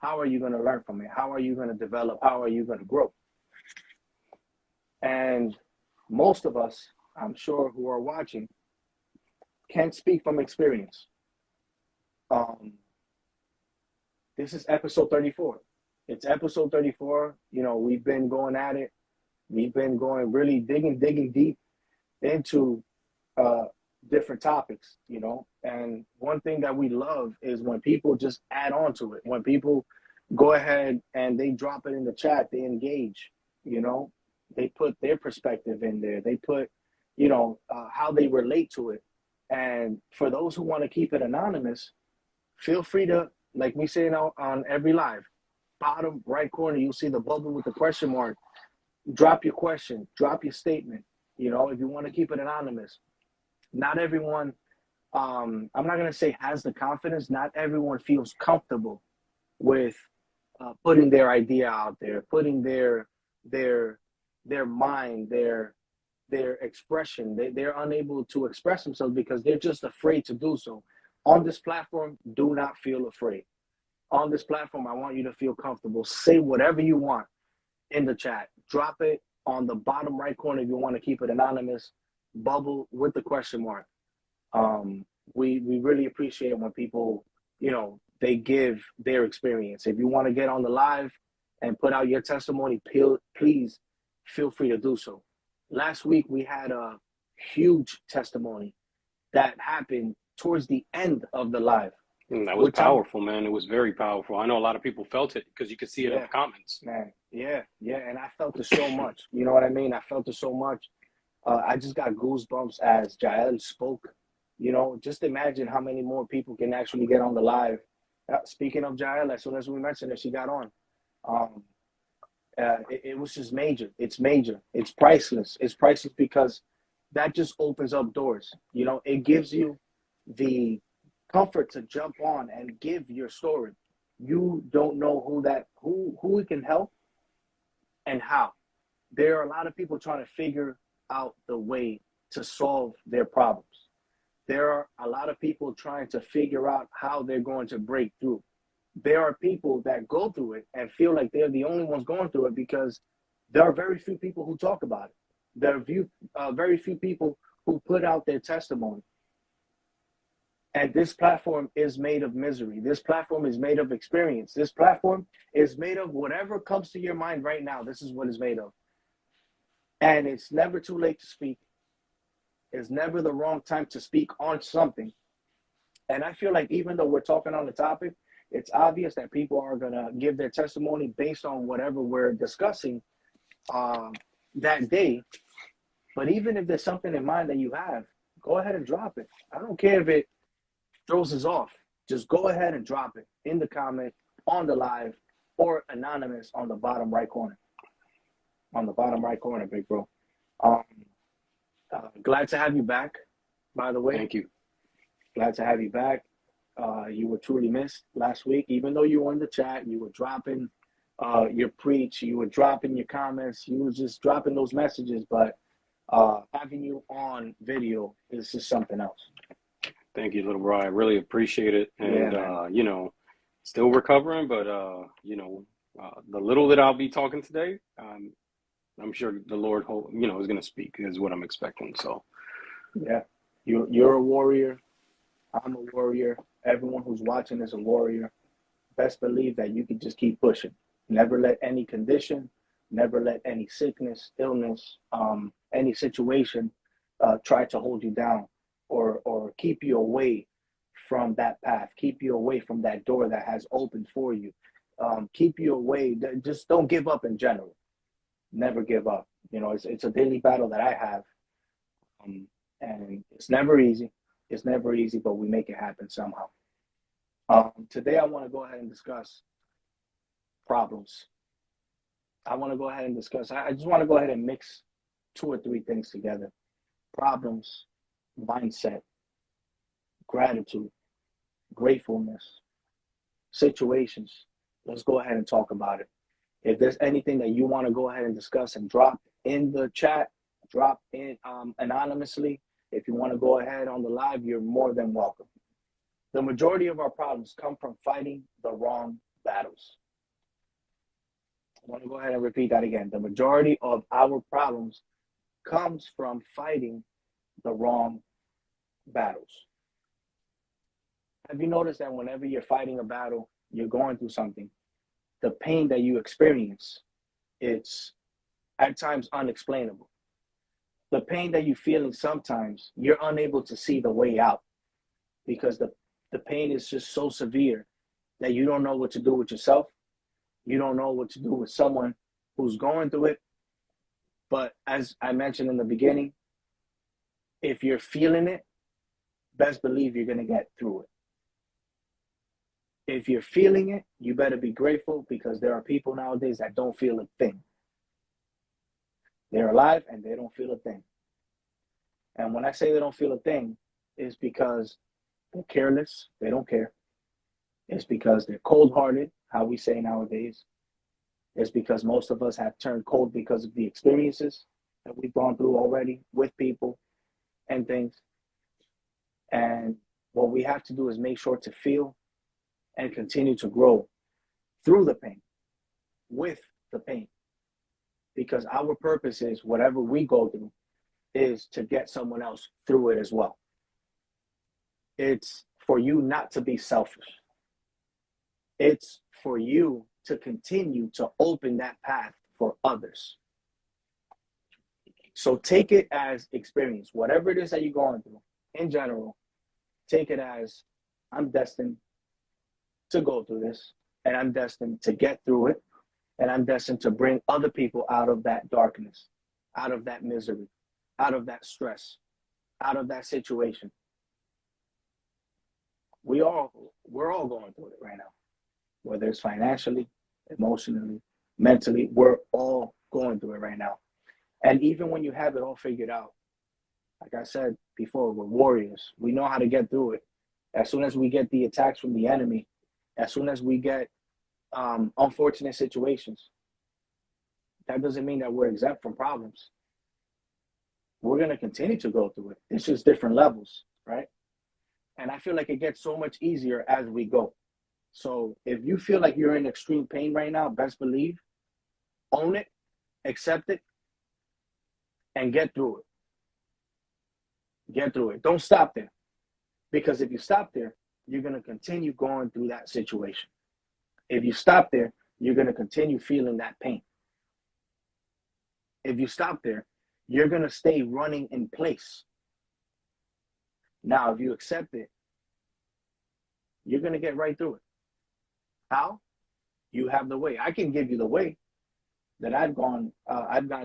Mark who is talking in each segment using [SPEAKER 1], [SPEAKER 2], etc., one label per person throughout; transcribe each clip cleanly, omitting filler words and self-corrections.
[SPEAKER 1] how are you going to learn from it? How are you going to develop? How are you going to grow? And most of us, I'm sure, who are watching, can speak from experience. Um, this is episode 34. It's episode 34. You know, we've been going at it. We've been going really digging deep into different topics, you know. And one thing that we love is when people just add on to it. When people go ahead and they drop it in the chat, they engage, you know. They put their perspective in there. They put, you know, how they relate to it. And for those who want to keep it anonymous, feel free to, like we say now on every live, bottom right corner, you'll see the bubble with the question mark. Drop your question, drop your statement. You know, if you want to keep it anonymous. Not everyone, I'm not going to say has the confidence. Not everyone feels comfortable with putting their idea out there, putting their mind, their expression. They're unable to express themselves because they're just afraid to do so. On this platform, do not feel afraid. On this platform, I want you to feel comfortable. Say whatever you want in the chat. Drop it on the bottom right corner if you want to keep it anonymous. Bubble with the question mark. We really appreciate when people, you know, they give their experience. If you want to get on the live and put out your testimony, please feel free to do so. Last week we had a huge testimony that happened towards the end of the live.
[SPEAKER 2] That was powerful, man. It was very powerful. I know a lot of people felt it because you could see it in the comments.
[SPEAKER 1] Man, yeah, and I felt it so much. You know what I mean? I felt it so much. I just got goosebumps as Jael spoke. You know, just imagine how many more people can actually get on the live. Speaking of Jael, as soon as we mentioned it, she got on. It was just major. It's major. It's priceless. It's priceless because that just opens up doors. You know, it gives you the comfort to jump on and give your story. You don't know who it can help and how. There are a lot of people trying to figure out the way to solve their problems. There are a lot of people trying to figure out how they're going to break through. There are people that go through it and feel like they're the only ones going through it because there are very few people who talk about it. There are very few people who put out their testimony. And this platform is made of misery. This platform is made of experience. This platform is made of whatever comes to your mind right now. This is what it's made of. And it's never too late to speak. It's never the wrong time to speak on something. And I feel like even though we're talking on the topic, it's obvious that people are going to give their testimony based on whatever we're discussing that day. But even if there's something in mind that you have, go ahead and drop it. I don't care if it throws us off. Just go ahead and drop it in the comment, on the live, or anonymous on the bottom right corner. On the bottom right corner, big bro. Glad to have you back, by the way.
[SPEAKER 2] Thank you.
[SPEAKER 1] Glad to have you back. You were truly missed last week. Even though you were in the chat, you were dropping your preach, you were dropping your comments, you were just dropping those messages, but having you on video is just something else.
[SPEAKER 2] Thank you, little bro. I really appreciate it. And, you know, still recovering, but, you know, the little that I'll be talking today, I'm sure the Lord, you know, is going to speak is what I'm expecting. So,
[SPEAKER 1] yeah, you're a warrior. I'm a warrior. Everyone who's watching is a warrior. Best believe that you can just keep pushing. Never let any condition, never let any sickness, illness, any situation try to hold you down or keep you away from that path, keep you away from that door that has opened for you. Keep you away. Just don't give up in general. Never give up. You know, it's a daily battle that I have. And it's never easy. It's never easy, but we make it happen somehow. Today, I want to go ahead and discuss problems. I want to go ahead and discuss. I just want to go ahead and mix 2 or 3 things together. Problems, mindset, gratitude, gratefulness, situations. Let's go ahead and talk about it. If there's anything that you want to go ahead and discuss and drop in the chat, drop in anonymously. If you want to go ahead on the live, you're more than welcome. The majority of our problems come from fighting the wrong battles. want to go ahead and repeat that again. The majority of our problems comes from fighting the wrong battles. Have you noticed that whenever you're fighting a battle, you're going through something, the pain that you experience, it's at times unexplainable. The pain that you're feeling sometimes, you're unable to see the way out because the pain is just so severe that you don't know what to do with yourself. You don't know what to do with someone who's going through it. But as I mentioned in the beginning, if you're feeling it, best believe you're going to get through it. If you're feeling it, you better be grateful because there are people nowadays that don't feel a thing. They're alive and they don't feel a thing. And when I say they don't feel a thing, it's because they're careless. They don't care. It's because they're cold-hearted, how we say nowadays. It's because most of us have turned cold because of the experiences that we've gone through already with people and things. And what we have to do is make sure to feel and continue to grow through the pain, with the pain. Because our purpose is whatever we go through is to get someone else through it as well. It's for you not to be selfish. It's for you to continue to open that path for others. So take it as experience. Whatever it is that you're going through, in general, take it as I'm destined to go through this, and I'm destined to get through it, and I'm destined to bring other people out of that darkness, out of that misery, out of that stress, out of that situation. We're all going through it right now, whether it's financially, emotionally, mentally, we're all going through it right now. And even when you have it all figured out, like I said before, we're warriors. We know how to get through it. As soon as we get the attacks from the enemy, as soon as we get unfortunate situations, that doesn't mean that we're exempt from problems. We're going to continue to go through it. It's just different levels, right? And I feel like it gets so much easier as we go. So if you feel like you're in extreme pain right now, best believe, own it, accept it, and get through it. Get through it. Don't stop there. Because if you stop there, you're going to continue going through that situation. If you stop there, you're going to continue feeling that pain. If you stop there, you're going to stay running in place. Now, if you accept it, you're going to get right through it. How? You have the way. I can give you the way that I've gone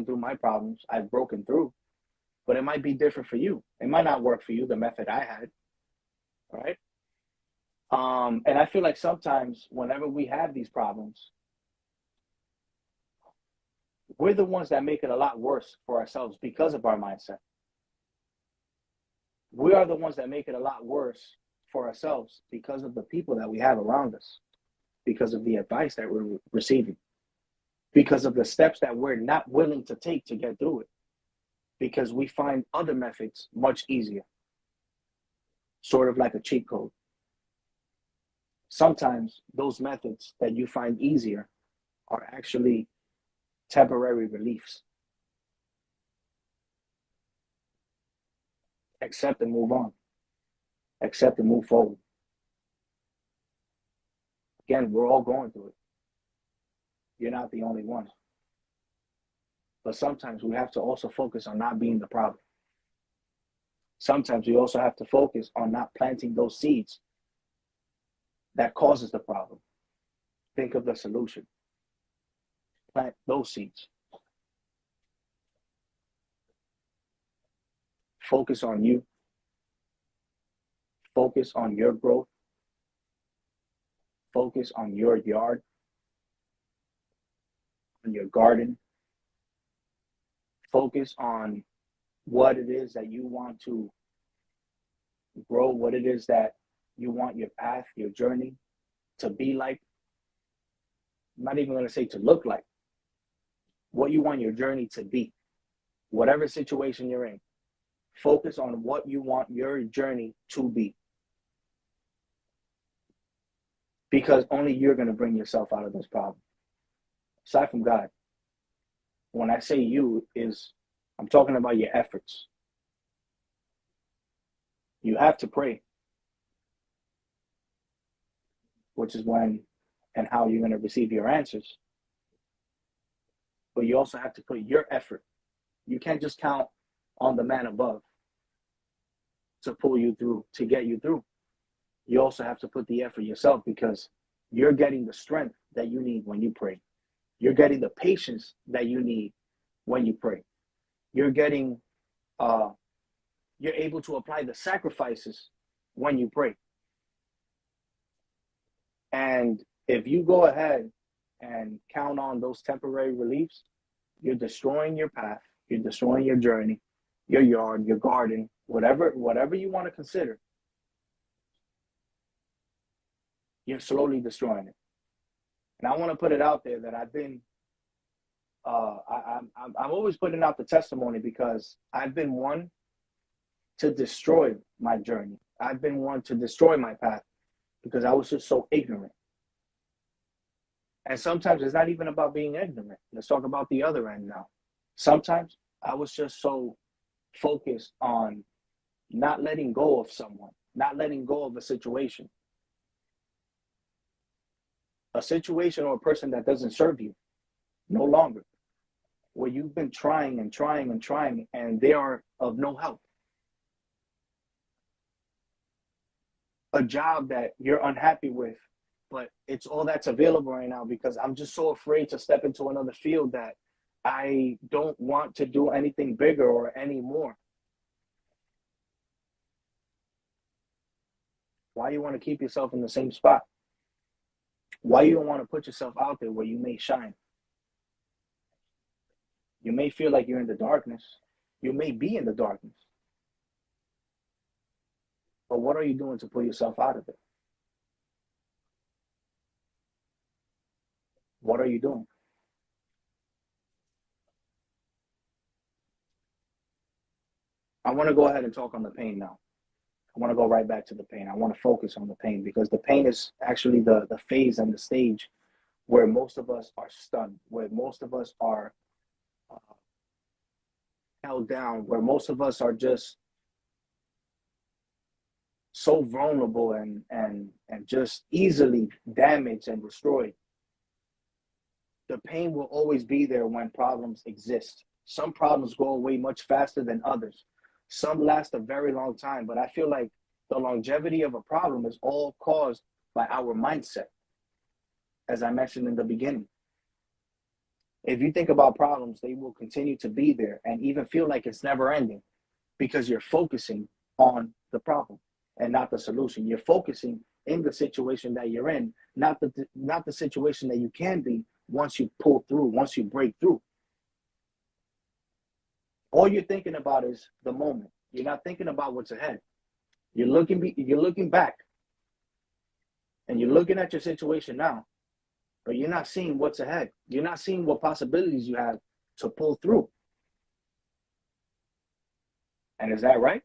[SPEAKER 1] through my problems. I've broken through, but it might be different for you. It might not work for you, the method I had, right? And I feel like sometimes whenever we have these problems, we're the ones that make it a lot worse for ourselves because of our mindset. We are the ones that make it a lot worse for ourselves because of the people that we have around us, because of the advice that we're receiving, because of the steps that we're not willing to take to get through it, because we find other methods much easier, sort of like a cheat code. Sometimes those methods that you find easier are actually temporary reliefs. Accept and move on. Accept and move forward. Again, we're all going through it. You're not the only one. But sometimes we have to also focus on not being the problem. Sometimes we also have to focus on not planting those seeds that causes the problem. Think of the solution. Plant those seeds. Focus on you. Focus on your growth. Focus on your yard, on your garden. Focus on what it is that you want to grow, what it is that you want your path, your journey to be like. I'm not even going to say to look like. What you want your journey to be. Whatever situation you're in, focus on what you want your journey to be. Because only you're going to bring yourself out of this problem. aside from God. When I say you, is I'm talking about your efforts. You have to pray, which is when and how you're going to receive your answers. But you also have to put your effort. You can't just count on the man above to pull you through, to get you through. You also have to put the effort yourself, because you're getting the strength that you need when you pray. You're getting the patience that you need when you pray. You're getting, you're able to apply the sacrifices when you pray. And if you go ahead and count on those temporary reliefs, you're destroying your path, you're destroying your journey, your yard, your garden, whatever you want to consider. You're slowly destroying it. And I want to put it out there that I've been, I'm always putting out the testimony, because I've been one to destroy my journey. I've been one to destroy my path, because I was just so ignorant. And sometimes it's not even about being ignorant. Let's talk about the other end now. Sometimes I was just so focused on not letting go of someone, not letting go of a situation or a person that doesn't serve you no longer, where you've been trying and trying and trying, and they are of no help. A job that you're unhappy with, but it's all that's available right now, because I'm just so afraid to step into another field that I don't want to do anything bigger or any more. Why you want to keep yourself in the same spot? Why you don't want to put yourself out there where you may shine? You may feel like you're in the darkness. You may be in the darkness. But what are you doing to pull yourself out of it? What are you doing? I want to go ahead and talk on the pain now. I want to go right back to the pain. I want to focus on the pain, because the pain is actually the phase and the stage where most of us are stunned, where most of us are held down, where most of us are just so vulnerable and just easily damaged and destroyed. The pain will always be there when problems exist. Some problems go away much faster than others. Some last a very long time, but I feel like the longevity of a problem is all caused by our mindset, as I mentioned in the beginning. If you think about problems, they will continue to be there and even feel like it's never ending, because you're focusing on the problem and not the solution. You're focusing in the situation that you're in, not the situation that you can be once you pull through, once you break through. All you're thinking about is the moment. You're not thinking about what's ahead. You're looking back, and you're looking at your situation now, but you're not seeing what's ahead. You're not seeing what possibilities you have to pull through. And is that right?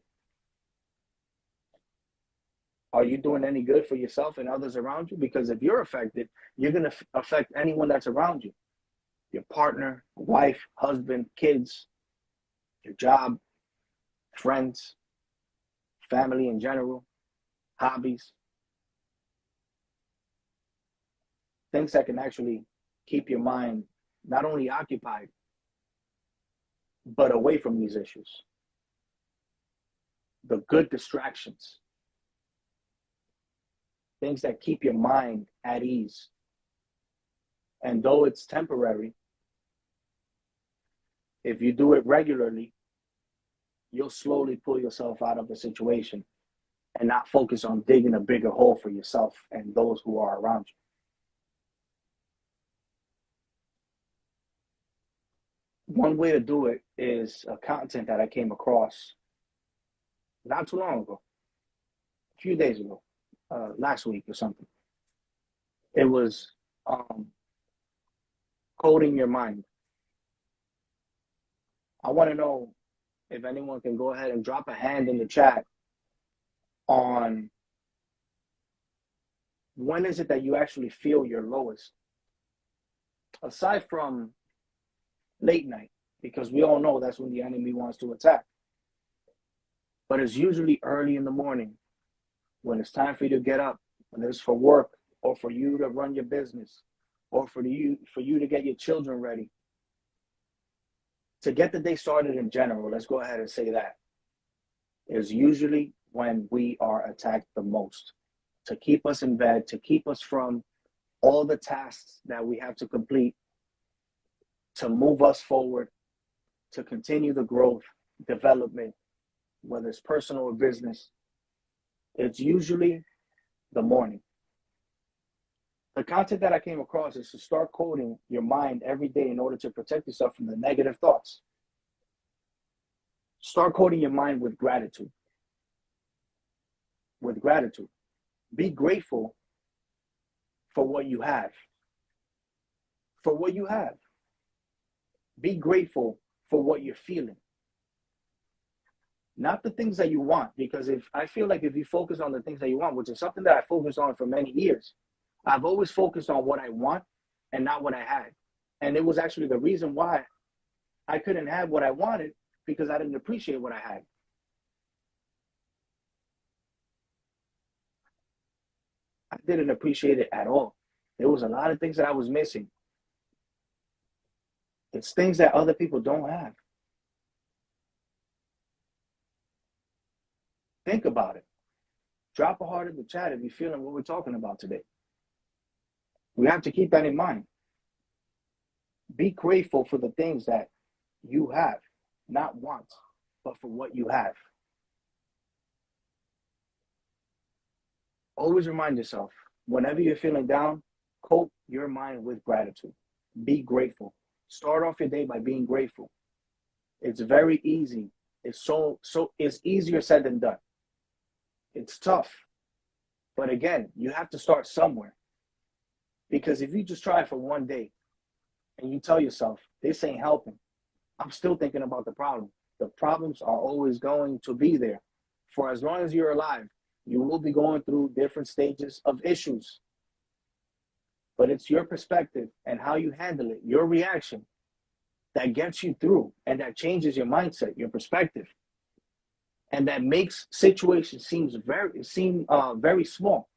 [SPEAKER 1] Are you doing any good for yourself and others around you? Because if you're affected, you're going to affect anyone that's around you. Your partner, wife, husband, kids, your job, friends, family in general, hobbies. Things that can actually keep your mind not only occupied, but away from these issues. The good distractions. Things that keep your mind at ease. And though it's temporary, if you do it regularly, you'll slowly pull yourself out of the situation and not focus on digging a bigger hole for yourself and those who are around you. One way to do it is a content that I came across not too long ago, a few days ago, last week or something. It was coding your mind. I want to know if anyone can go ahead and drop a hand in the chat on when is it that you actually feel your lowest? aside from late night, because we all know that's when the enemy wants to attack. But it's usually early in the morning when it's time for you to get up, whether it's for work or for you to run your business or for you to get your children ready. To get the day started in general, let's go ahead and say that, is usually when we are attacked the most. To keep us in bed, to keep us from all the tasks that we have to complete, to move us forward, to continue the growth, development, whether it's personal or business. It's usually the morning. The content that I came across is to start coding your mind every day in order to protect yourself from the negative thoughts. Start coding your mind with gratitude. With gratitude. Be grateful for what you have. For what you have. Be grateful for what you're feeling. Not the things that you want, because I feel like if you focus on the things that you want, which is something that I focused on for many years, I've always focused on what I want and not what I had. And it was actually the reason why I couldn't have what I wanted, because I didn't appreciate what I had. I didn't appreciate it at all. There was a lot of things that I was missing. It's things that other people don't have. Think about it. Drop a heart in the chat if you're feeling what we're talking about today. We have to keep that in mind. Be grateful for the things that you have, not want, but for what you have. Always remind yourself, whenever you're feeling down, coat your mind with gratitude. Be grateful. Start off your day by being grateful. It's very easy. It's easier said than done. It's tough. But again, you have to start somewhere. Because if you just try it for one day and you tell yourself, this ain't helping, I'm still thinking about the problem. The problems are always going to be there. For as long as you're alive, you will be going through different stages of issues. But it's your perspective and how you handle it, your reaction, that gets you through and that changes your mindset, your perspective. And that makes situations seem very small.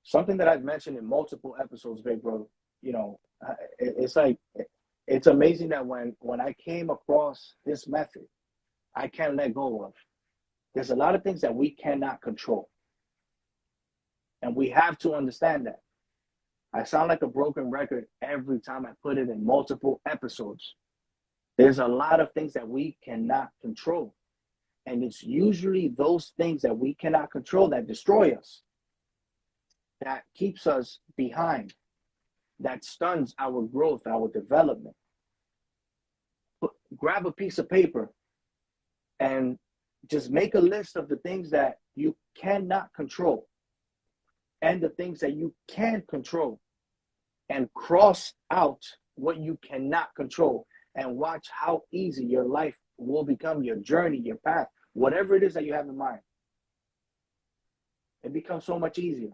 [SPEAKER 1] Something that I've mentioned in multiple episodes, big bro, it's amazing that when I came across this method, I can't let go of. There's a lot of things that we cannot control. And we have to understand that. I sound like a broken record every time I put it in multiple episodes. There's a lot of things that we cannot control. And it's usually those things that we cannot control that destroy us, that keeps us behind, that stuns our growth, our development. Grab a piece of paper and just make a list of the things that you cannot control and the things that you can control, and cross out what you cannot control, and watch how easy your life will become, your journey, your path, whatever it is that you have in mind. It becomes so much easier.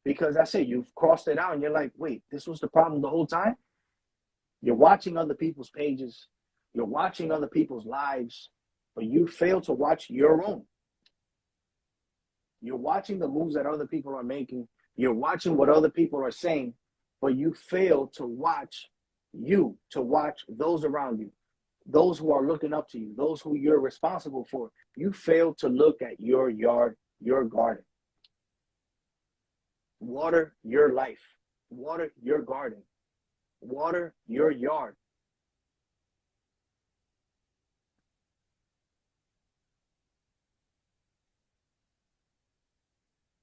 [SPEAKER 1] Because that's it, you've crossed it out and you're like, wait, this was the problem the whole time? You're watching other people's pages, you're watching other people's lives, but you fail to watch your own. You're watching the moves that other people are making, you're watching what other people are saying, but you fail to watch you, to watch those around you, those who are looking up to you, those who you're responsible for. You fail to look at your yard, your garden. Water your life. Water your garden. Water your yard.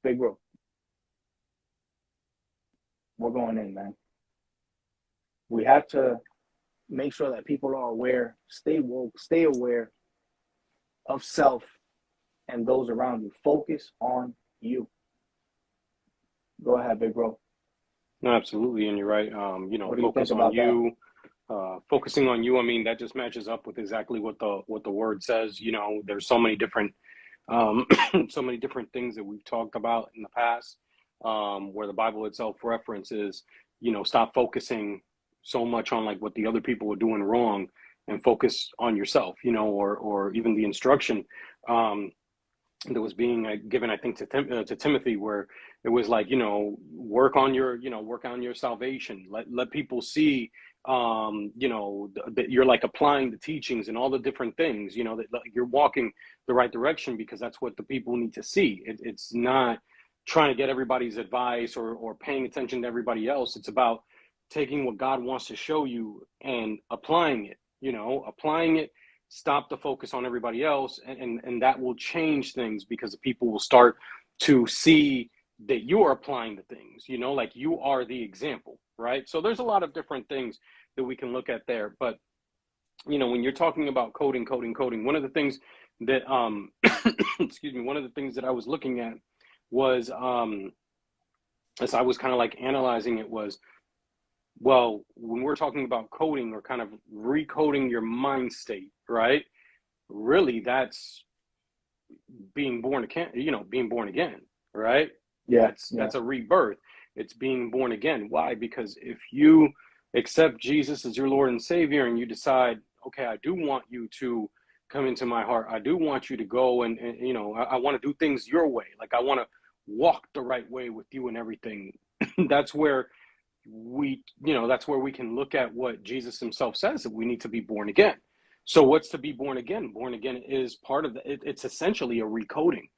[SPEAKER 1] Big bro, we're going in, man. We have to make sure that people are aware, stay woke, stay aware of self and those around you. Focus on you. Go ahead, big bro.
[SPEAKER 2] No, absolutely, and you're right. Focus on you. Focusing on you. I mean, that just matches up with exactly what the word says. There's so many different Um, so many different things that we've talked about in the past, where the Bible itself references, stop focusing so much on like what the other people are doing wrong and focus on yourself, or even the instruction um, that was being given, I think, to Timothy, where it was like, work on your salvation. Let people see, that you're like applying the teachings and all the different things, that like, you're walking the right direction, because that's what the people need to see. It's not trying to get everybody's advice or paying attention to everybody else. It's about taking what God wants to show you and applying it, applying it. Stop the focus on everybody else, and that will change things, because the people will start to see that you are applying the things, like you are the example, right? So there's a lot of different things that we can look at there. But when you're talking about coding, one of the things that excuse me, one of the things that I was looking at was, as I was kind of like analyzing it, was, well, when we're talking about coding or kind of recoding your mind state, right? Really, that's being born again, being born again, right?
[SPEAKER 1] Yeah,
[SPEAKER 2] That's a rebirth. It's being born again. Why? Because if you accept Jesus as your Lord and Savior, and you decide, okay, I do want you to come into my heart. I do want you to go and I want to do things your way. Like I want to walk the right way with you and everything. That's where that's where we can look at what Jesus himself says, that we need to be born again. So what's to be born again? Born again is part of it's essentially a recoding.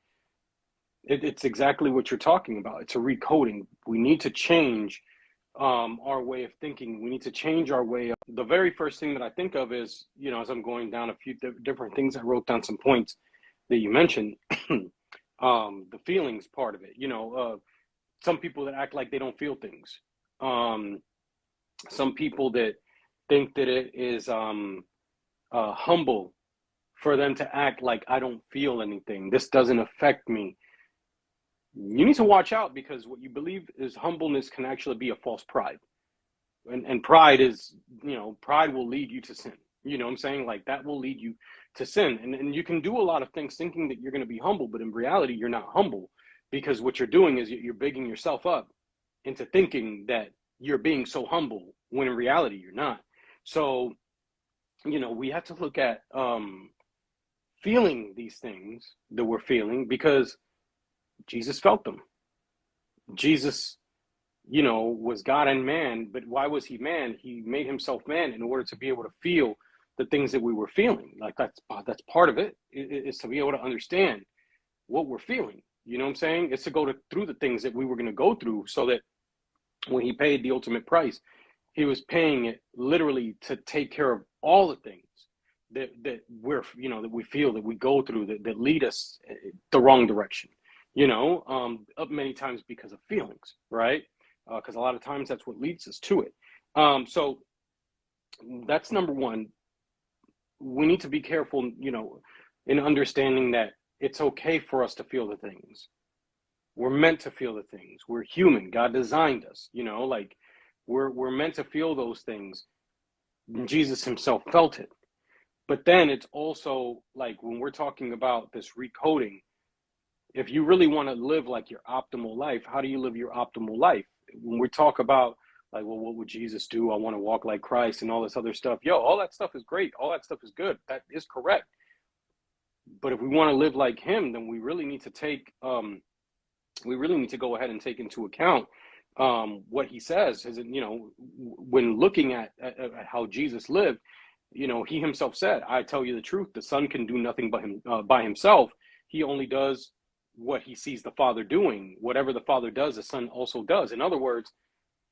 [SPEAKER 2] It's exactly what you're talking about. It's a recoding. We need to change our way of thinking. We need to change our way. The very first thing that I think of is, as I'm going down a few different things, I wrote down some points that you mentioned. The feelings part of it. Some people that act like they don't feel things. Some people that think that it is humble for them to act like, I don't feel anything. This doesn't affect me. You need to watch out, because what you believe is humbleness can actually be a false pride. And pride is, pride will lead you to sin. You know what I'm saying? Like that will lead you to sin. And you can do a lot of things thinking that you're going to be humble, but in reality, you're not humble, because what you're doing is you're bigging yourself up into thinking that you're being so humble, when in reality, you're not. So, we have to look at feeling these things that we're feeling, because Jesus felt them. Jesus, was God and man, but why was he man? He made himself man in order to be able to feel the things that we were feeling. Like that's part of it, is to be able to understand what we're feeling. You know what I'm saying? It's to go through the things that we were going to go through, so that when he paid the ultimate price, he was paying it literally to take care of all the things that we're, that we feel, that we go through, that lead us the wrong direction, many times because of feelings, right? Because a lot of times that's what leads us to it. So that's number one. We need to be careful, in understanding that it's okay for us to feel the things. We're meant to feel the things. We're human. God designed us, like we're meant to feel those things. Jesus himself felt it. But then it's also like, when we're talking about this recoding, if you really want to live like your optimal life, how do you live your optimal life? When we talk about like, well, what would Jesus do? I want to walk like Christ and all this other stuff. All that stuff is great. All that stuff is good. That is correct. But if we want to live like him, then we really need to go ahead and take into account what he says. Is, when looking at how Jesus lived, he himself said, I tell you the truth, the son can do nothing by himself. He only does what he sees the Father doing. Whatever the Father does, the Son also does. In other words,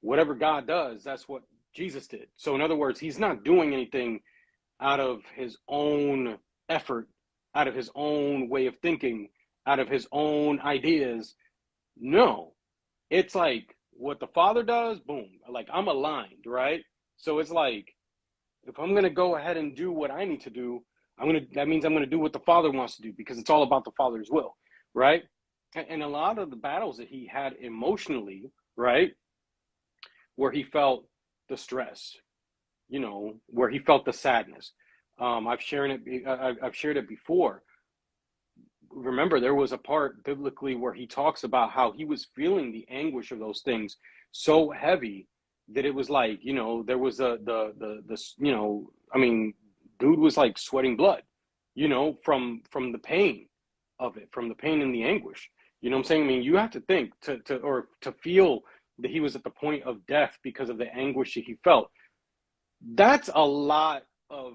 [SPEAKER 2] whatever God does, that's what Jesus did. So in other words, he's not doing anything out of his own effort, out of his own way of thinking, out of his own ideas. No, it's like what the Father does, boom, like I'm aligned, right? So it's like, if I'm going to go ahead and do what I need to do, that means I'm going to do what the Father wants to do, because it's all about the Father's will, right? And a lot of the battles that he had emotionally, right, where he felt the stress, where he felt the sadness. I've shared it before. remember, there was a part biblically where he talks about how he was feeling the anguish of those things so heavy that it was like, there was I mean, dude was like sweating blood, from the pain of it, from the pain and the anguish. You know what I'm saying? I mean, you have to think to feel that he was at the point of death because of the anguish that he felt. That's a lot of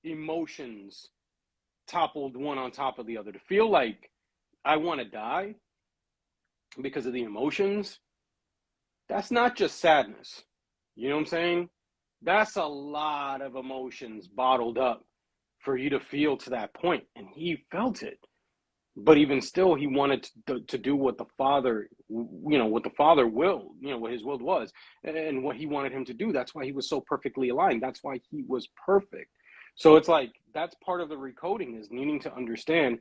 [SPEAKER 2] emotions toppled one on top of the other. To feel like I want to die because of the emotions, that's not just sadness. You know what I'm saying? That's a lot of emotions bottled up for you to feel to that point. And he felt it. But even still, he wanted to do what the Father, what the Father willed, what his will was, and what he wanted him to do. That's why he was so perfectly aligned. That's why he was perfect. So it's like, that's part of the recoding, is needing to understand,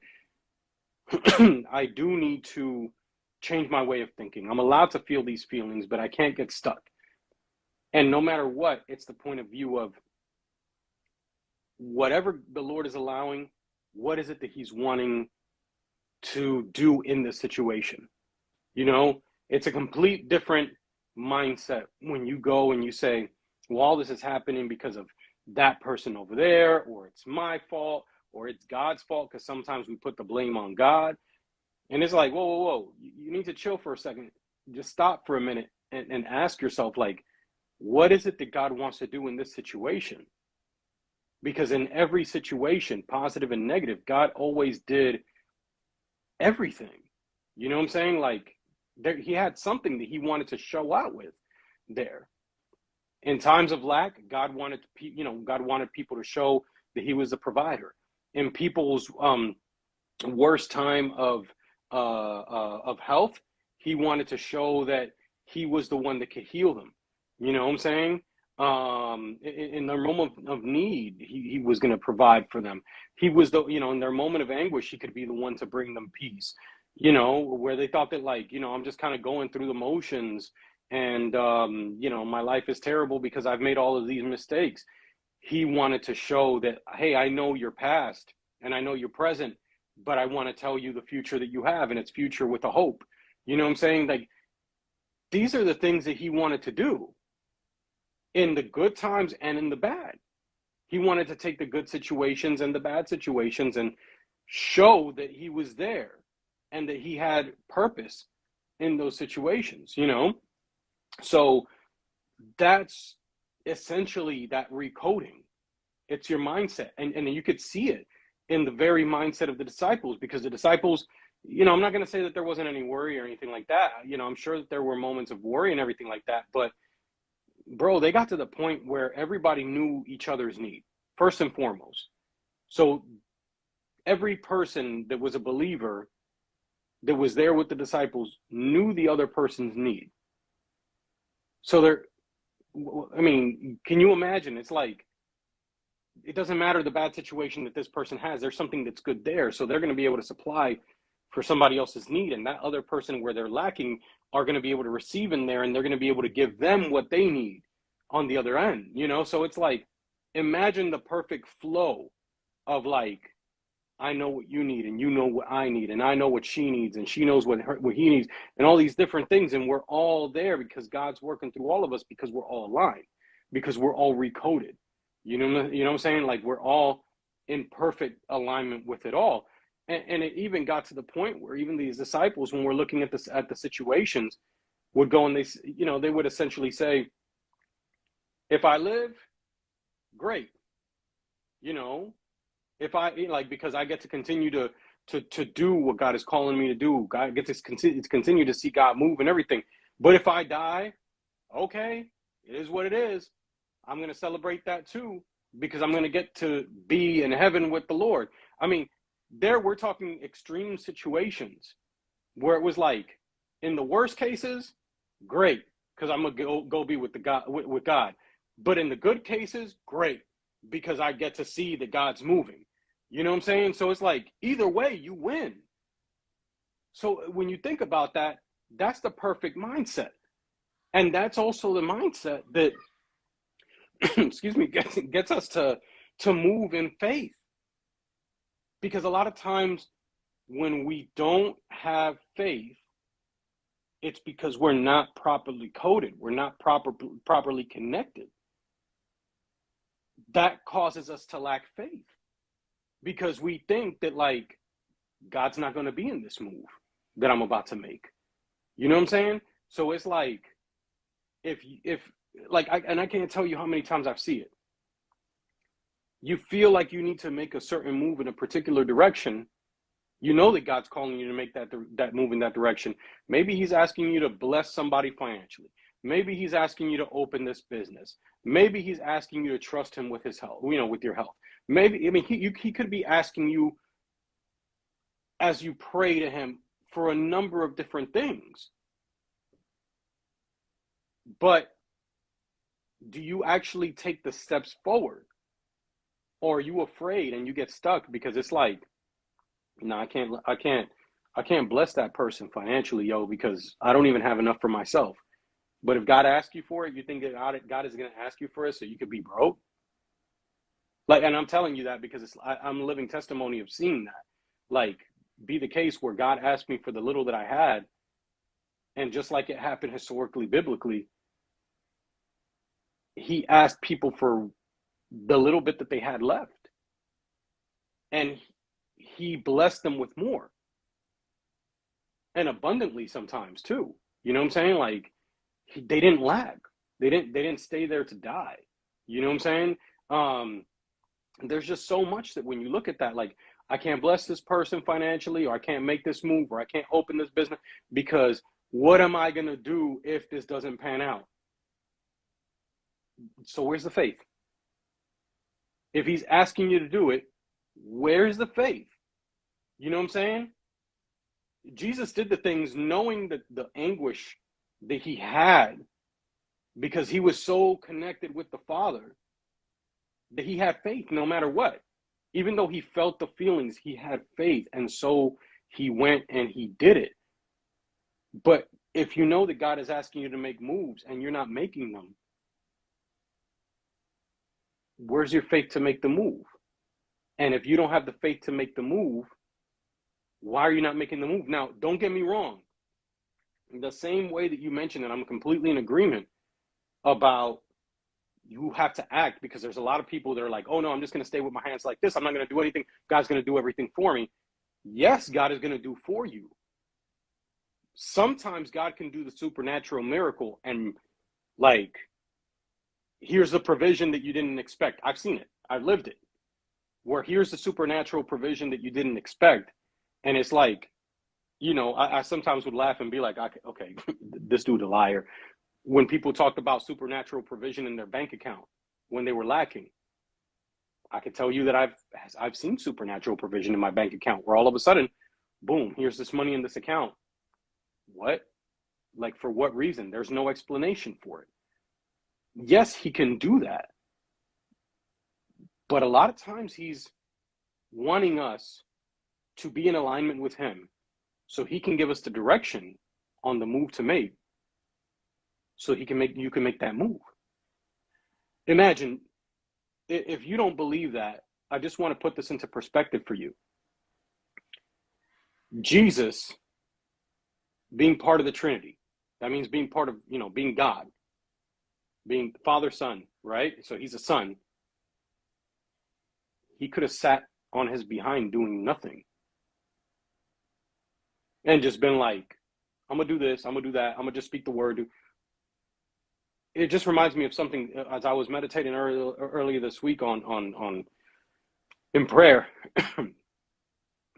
[SPEAKER 2] I do need to change my way of thinking. I'm allowed to feel these feelings, but I can't get stuck. And no matter what, it's the point of view of whatever the Lord is allowing, what is it that he's wanting to do in this situation? It's a complete different mindset when you go and you say, well, all this is happening because of that person over there, or it's my fault, or it's God's fault, because sometimes we put the blame on God. And it's like, whoa, you need to chill for a second. Just stop for a minute and ask yourself, like, what is it that God wants to do in this situation? Because in every situation, positive and negative, God always did everything. You know what I'm saying? Like, he had something that he wanted to show out with there. In times of lack, God wanted people to show that he was the provider. In people's worst time of health, he wanted to show that he was the one that could heal them. You know what I'm saying? In their moment of need, he was going to provide for them. He was in their moment of anguish, he could be the one to bring them peace. Where they thought that, like, I'm just kind of going through the motions, and my life is terrible because I've made all of these mistakes. He wanted to show that, hey, I know your past and I know your present, but I want to tell you the future that you have, and it's future with a hope. You know what I'm saying? Like, these are the things that he wanted to do in the good times and in the bad. He wanted to take the good situations and the bad situations and show that he was there and that he had purpose in those situations, So that's essentially that recoding. It's your mindset. And you could see it in the very mindset of the disciples, because the disciples, I'm not going to say that there wasn't any worry or anything like that. I'm sure that there were moments of worry and everything like that. But, bro, they got to the point where everybody knew each other's need, first and foremost. So every person that was a believer that was there with the disciples knew the other person's need. So can you imagine? It's like, it doesn't matter the bad situation that this person has. There's something that's good there. So they're going to be able to supply for somebody else's need. And that other person where they're lacking are going to be able to receive in there, and they're going to be able to give them what they need on the other end, So it's like, imagine the perfect flow of, like, I know what you need, and you know what I need, and I know what she needs, and she knows what he needs, and all these different things. And we're all there because God's working through all of us, because we're all aligned, because we're all recoded. You know what I'm saying? Like, we're all in perfect alignment with it all. And it even got to the point where even these disciples, when we're looking at the situations, would go and they would essentially say, if I live, great. If I because I get to continue to do what God is calling me to do. God gets to continue to see God move and everything. But if I die, okay, it is what it is. I'm going to celebrate that too, because I'm going to get to be in heaven with the Lord. I mean, we're talking extreme situations where it was like, in the worst cases, great, because I'm going to go be with God. But in the good cases, great, because I get to see that God's moving. You know what I'm saying? So it's like, either way, you win. So when you think about that, that's the perfect mindset. And that's also the mindset that, excuse me, gets us to move in faith. Because a lot of times when we don't have faith, it's because we're not properly coded. We're not properly connected. That causes us to lack faith because we think that, like, God's not going to be in this move that I'm about to make. You know what I'm saying? So it's like, if like, I can't tell you how many times I've seen it. You feel like you need to make a certain move in a particular direction. You know that God's calling you to make that move in that direction. Maybe he's asking you to bless somebody financially. Maybe he's asking you to open this business. Maybe he's asking you to trust him with his health, with your health. Maybe, I mean, he could be asking you as you pray to him for a number of different things. But do you actually take the steps forward? Or are you afraid and you get stuck because it's like, no, I can't bless that person financially, because I don't even have enough for myself. But if God asks you for it, you think that God is going to ask you for it so you could be broke? Like, and I'm telling you that because I'm a living testimony of seeing that, like, be the case where God asked me for the little that I had, and just like it happened historically, biblically, he asked people for the little bit that they had left, and he blessed them with more and abundantly sometimes too. You know what I'm saying? Like, they didn't lack. They didn't stay there to die. You know what I'm saying? There's just so much that when you look at that, like, I can't bless this person financially, or I can't make this move, or I can't open this business because what am I going to do if this doesn't pan out? So where's the faith? If he's asking you to do it, where's the faith? You know what I'm saying? Jesus did the things knowing that the anguish that he had, because he was so connected with the Father, that he had faith no matter what. Even though he felt the feelings, he had faith. And so he went and he did it. But if you know that God is asking you to make moves and you're not making them, where's your faith to make the move? And if you don't have the faith to make the move, why are you not making the move? Now, don't get me wrong. The same way that you mentioned, and I'm completely in agreement about, you have to act, because there's a lot of people that are like, oh no, I'm just going to stay with my hands like this. I'm not going to do anything. God's going to do everything for me. Yes, God is going to do for you. Sometimes God can do the supernatural miracle and, like, here's the provision that you didn't expect. I've seen it. I've lived it. Where here's the supernatural provision that you didn't expect. And it's like, I sometimes would laugh and be like, okay, this dude a liar. When people talked about supernatural provision in their bank account when they were lacking, I could tell you that I've seen supernatural provision in my bank account where all of a sudden, boom, here's this money in this account. What? Like, for what reason? There's no explanation for it. Yes, he can do that. But a lot of times he's wanting us to be in alignment with him so he can give us the direction on the move to make, so you can make that move. Imagine, if you don't believe that, I just want to put this into perspective for you. Jesus being part of the Trinity, that means being part of, being God, being Father, Son, right? So he's a son. He could have sat on his behind doing nothing and just been like, I'm going to do this, I'm going to do that, I'm going to just speak the word. It just reminds me of something as I was meditating earlier this week on in prayer.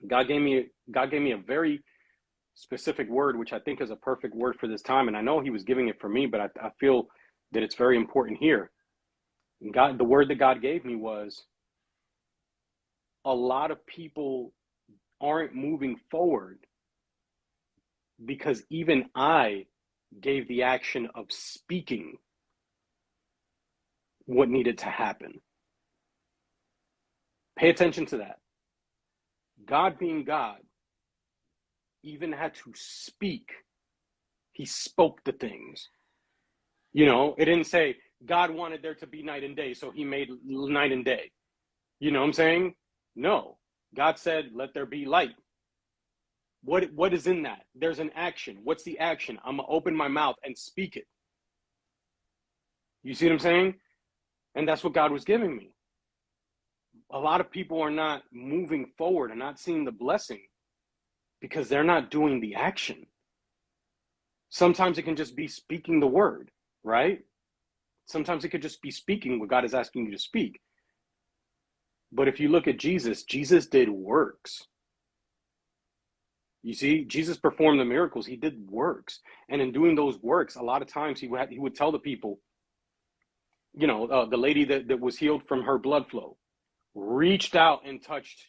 [SPEAKER 2] God gave me a very specific word, which I think is a perfect word for this time. And I know he was giving it for me, but I feel that it's very important here. The word that God gave me was, a lot of people aren't moving forward because even I gave the action of speaking what needed to happen. Pay attention to that. God being God even had to speak. He spoke the things. It didn't say God wanted there to be night and day, so he made night and day. You know what I'm saying? No. God said, let there be light. What is in that? There's an action. What's the action? I'm gonna open my mouth and speak it. You see what I'm saying? And that's what God was giving me. A lot of people are not moving forward and not seeing the blessing because they're not doing the action. Sometimes it can just be speaking the word, right? Sometimes it could just be speaking what God is asking you to speak. But if you look at Jesus, Jesus did works. You see, Jesus performed the miracles. He did works. And in doing those works, a lot of times he would tell the people, the lady that was healed from her blood flow, reached out and touched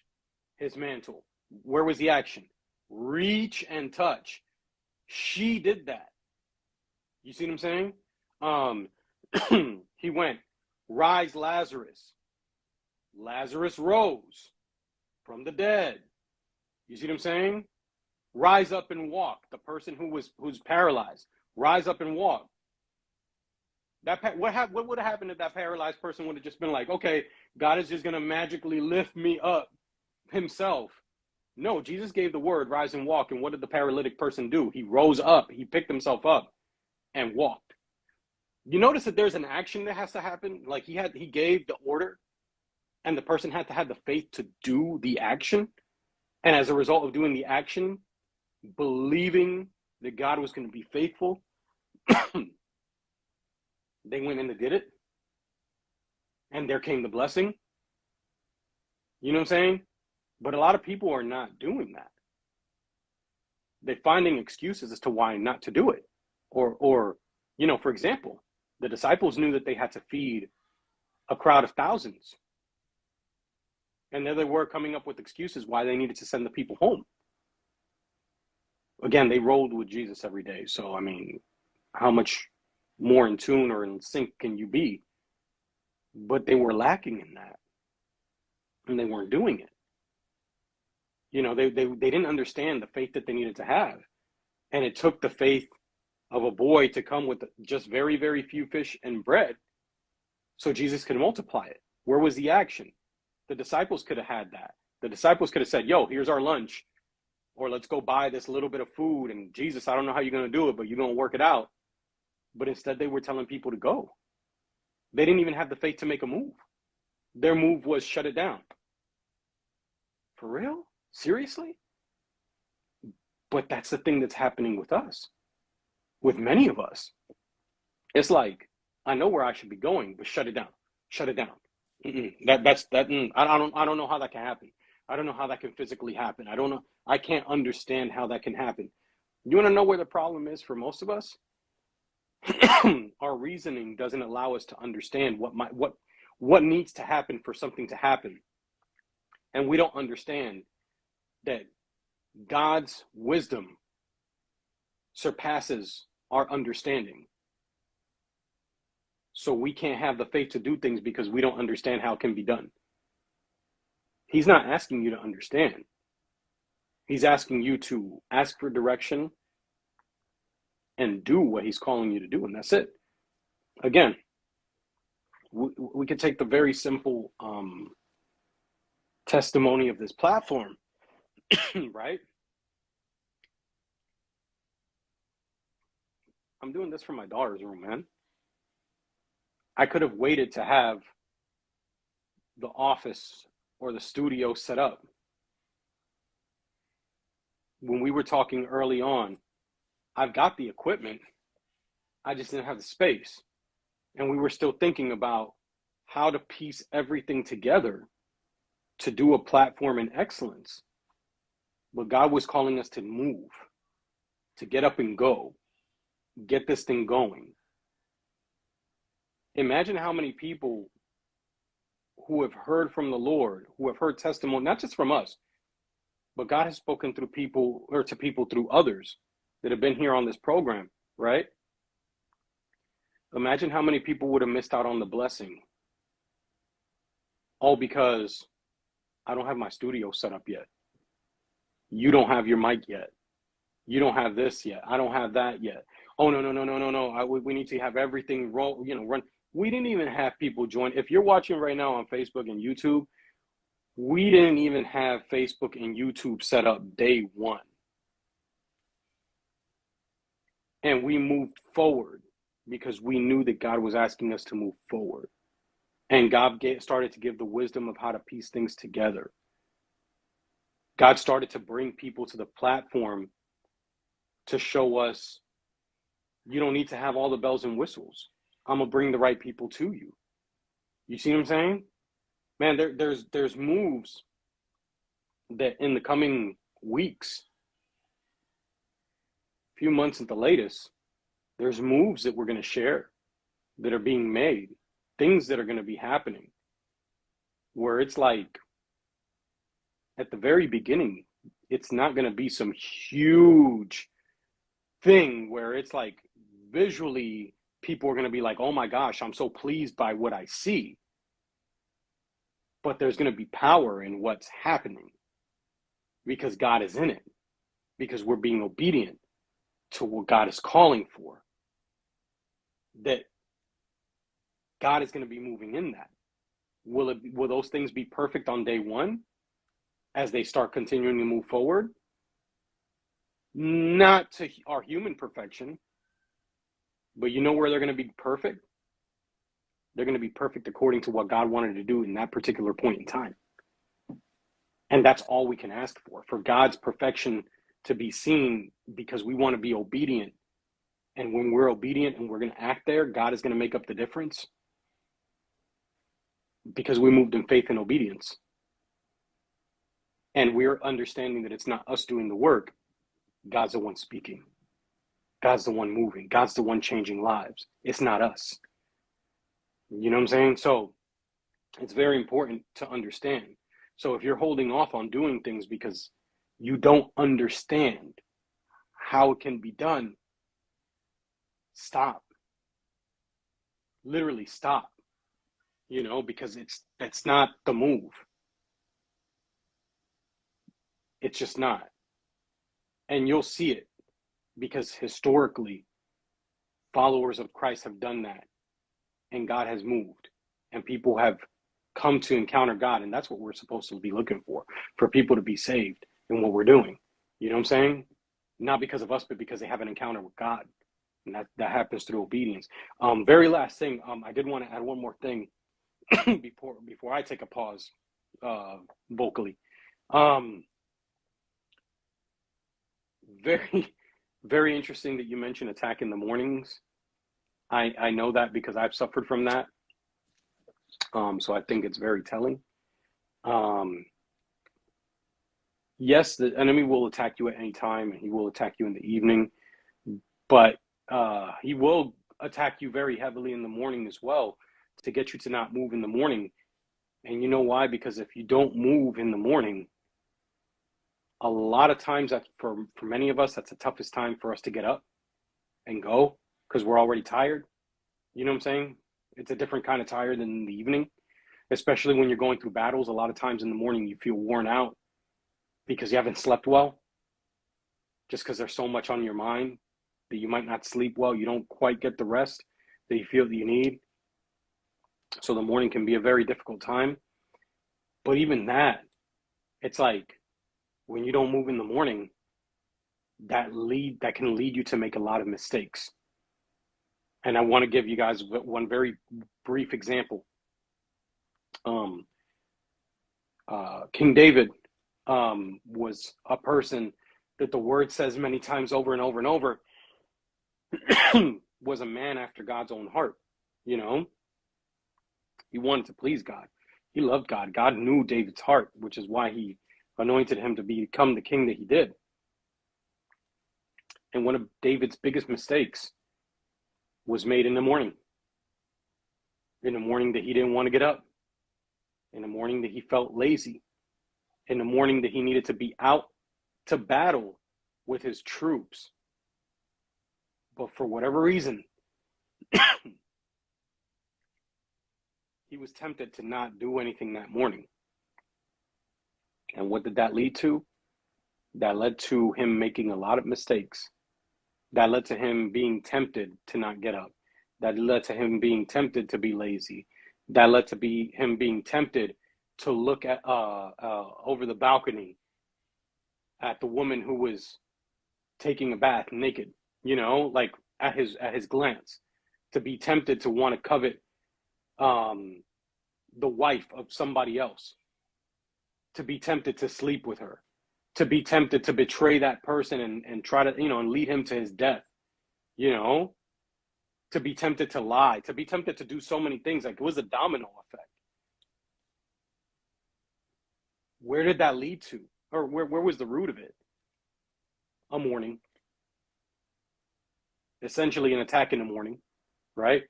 [SPEAKER 2] his mantle. Where was the action? Reach and touch. She did that. You see what I'm saying? He went, rise, Lazarus. Lazarus rose from the dead. You see what I'm saying? Rise up and walk. The person who's paralyzed, rise up and walk. What would have happened if that paralyzed person would have just been like, okay, God is just going to magically lift me up himself? No, Jesus gave the word, rise and walk. And what did the paralytic person do? He rose up, he picked himself up and walked. You notice that there's an action that has to happen. Like he gave the order and the person had to have the faith to do the action. And as a result of doing the action, believing that God was going to be faithful, they went and they did it. And there came the blessing. You know what I'm saying? But a lot of people are not doing that. They're finding excuses as to why not to do it. Or, for example, the disciples knew that they had to feed a crowd of thousands. And there they were coming up with excuses why they needed to send the people home. Again, they rolled with Jesus every day. So, I mean, how much more in tune or in sync can you be? But they were lacking in that. And they weren't doing it. They didn't understand the faith that they needed to have. And it took the faith of a boy to come with just very, very few fish and bread so Jesus could multiply it. Where was the action? The disciples could have had that. The disciples could have said, yo, here's our lunch. Or let's go buy this little bit of food. And Jesus, I don't know how you're going to do it, but you're going to work it out. But instead, they were telling people to go. They didn't even have the faith to make a move. Their move was shut it down. For real? Seriously? But that's the thing that's happening with us. With many of us. It's like, I know where I should be going, but shut it down. Shut it down. I don't know how that can happen. I don't know how that can physically happen. I don't know. I can't understand how that can happen. You want to know where the problem is for most of us? Our reasoning doesn't allow us to understand what needs to happen for something to happen. And we don't understand that God's wisdom surpasses our understanding. So we can't have the faith to do things because we don't understand how it can be done. He's not asking you to understand. He's asking you to ask for direction and do what he's calling you to do, and that's it. Again, we could take the very simple testimony of this platform, right? I'm doing this from my daughter's room, man. I could have waited to have the office or the studio set up. When we were talking early on, I've got the equipment. I just didn't have the space. And we were still thinking about how to piece everything together to do a platform in excellence. But God was calling us to move, to get up and go, get this thing going. Imagine how many people who have heard from the Lord, who have heard testimony, not just from us, but God has spoken through people or to people through others that have been here on this program, right? Imagine how many people would have missed out on the blessing. All because I don't have my studio set up yet. You don't have your mic yet. You don't have this yet. I don't have that yet. Oh, no. We need to have everything run. We didn't even have people join. If you're watching right now on Facebook and YouTube, we didn't even have Facebook and YouTube set up day one. And we moved forward because we knew that God was asking us to move forward. And God started to give the wisdom of how to piece things together. God started to bring people to the platform to show us, you don't need to have all the bells and whistles. I'm going to bring the right people to you. You see what I'm saying? Man, there's moves that in the coming weeks, few months at the latest, there's moves that we're going to share that are being made, things that are going to be happening, where it's like, at the very beginning, it's not going to be some huge thing where it's like visually people are going to be like, oh my gosh, I'm so pleased by what I see. But there's going to be power in what's happening because God is in it, because we're being obedient to what God is calling for. That God is going to be moving in that. Will those things be perfect on day one as they start continuing to move forward? Not to our human perfection, but you know where they're going to be perfect? They're going to be perfect according to what God wanted to do in that particular point in time. And that's all we can ask for God's perfection to be seen, because we want to be obedient. And when we're obedient and we're going to act there, God is going to make up the difference, because we moved in faith and obedience. And we're understanding that it's not us doing the work. God's the one speaking. God's the one moving. God's the one changing lives. It's not us. You know what I'm saying? So it's very important to understand. So if you're holding off on doing things because you don't understand how it can be done, stop. Literally stop. You know, because that's not the move. It's just not. And you'll see it, because historically, followers of Christ have done that, and God has moved, and people have come to encounter God, and that's what we're supposed to be looking for people to be saved in what we're doing. You know what I'm saying? Not because of us, but because they have an encounter with God, and that happens through obedience. Very last thing, I did want to add one more thing before I take a pause vocally. Very, very interesting that you mentioned attack in the mornings. I know that because I've suffered from that. So I think it's very telling. Yes, the enemy will attack you at any time, and he will attack you in the evening, but he will attack you very heavily in the morning as well, to get you to not move in the morning. And you know why? Because if you don't move in the morning, a lot of times, that for many of us, that's the toughest time for us to get up and go, because we're already tired. You know what I'm saying? It's a different kind of tired than in the evening, especially when you're going through battles. A lot of times in the morning, you feel worn out because you haven't slept well, just because there's so much on your mind that you might not sleep well. You don't quite get the rest that you feel that you need. So the morning can be a very difficult time. But even that, it's like, when you don't move in the morning, that can lead you to make a lot of mistakes. And I want to give you guys one very brief example. King David was a person that the word says many times over and over and over was a man after God's own heart. You know, he wanted to please God. He loved God. God knew David's heart, which is why he anointed him to become the king that he did. And one of David's biggest mistakes was made in the morning. In the morning that he didn't want to get up. In the morning that he felt lazy. In the morning that he needed to be out to battle with his troops. But for whatever reason, he was tempted to not do anything that morning. And what did that lead to? That led to him making a lot of mistakes. That led to him being tempted to not get up. That led to him being tempted to be lazy. That led to him being tempted to look at over the balcony at the woman who was taking a bath naked. you know, like at his glance, to be tempted to want to covet um, the wife of somebody else, to be tempted to sleep with her, to be tempted to betray that person and try to, you know, and lead him to his death, you know, to be tempted to lie, to be tempted to do so many things. Like, it was a domino effect. Where did that lead to? Or where was the root of it? A morning, essentially an attack in the morning, right?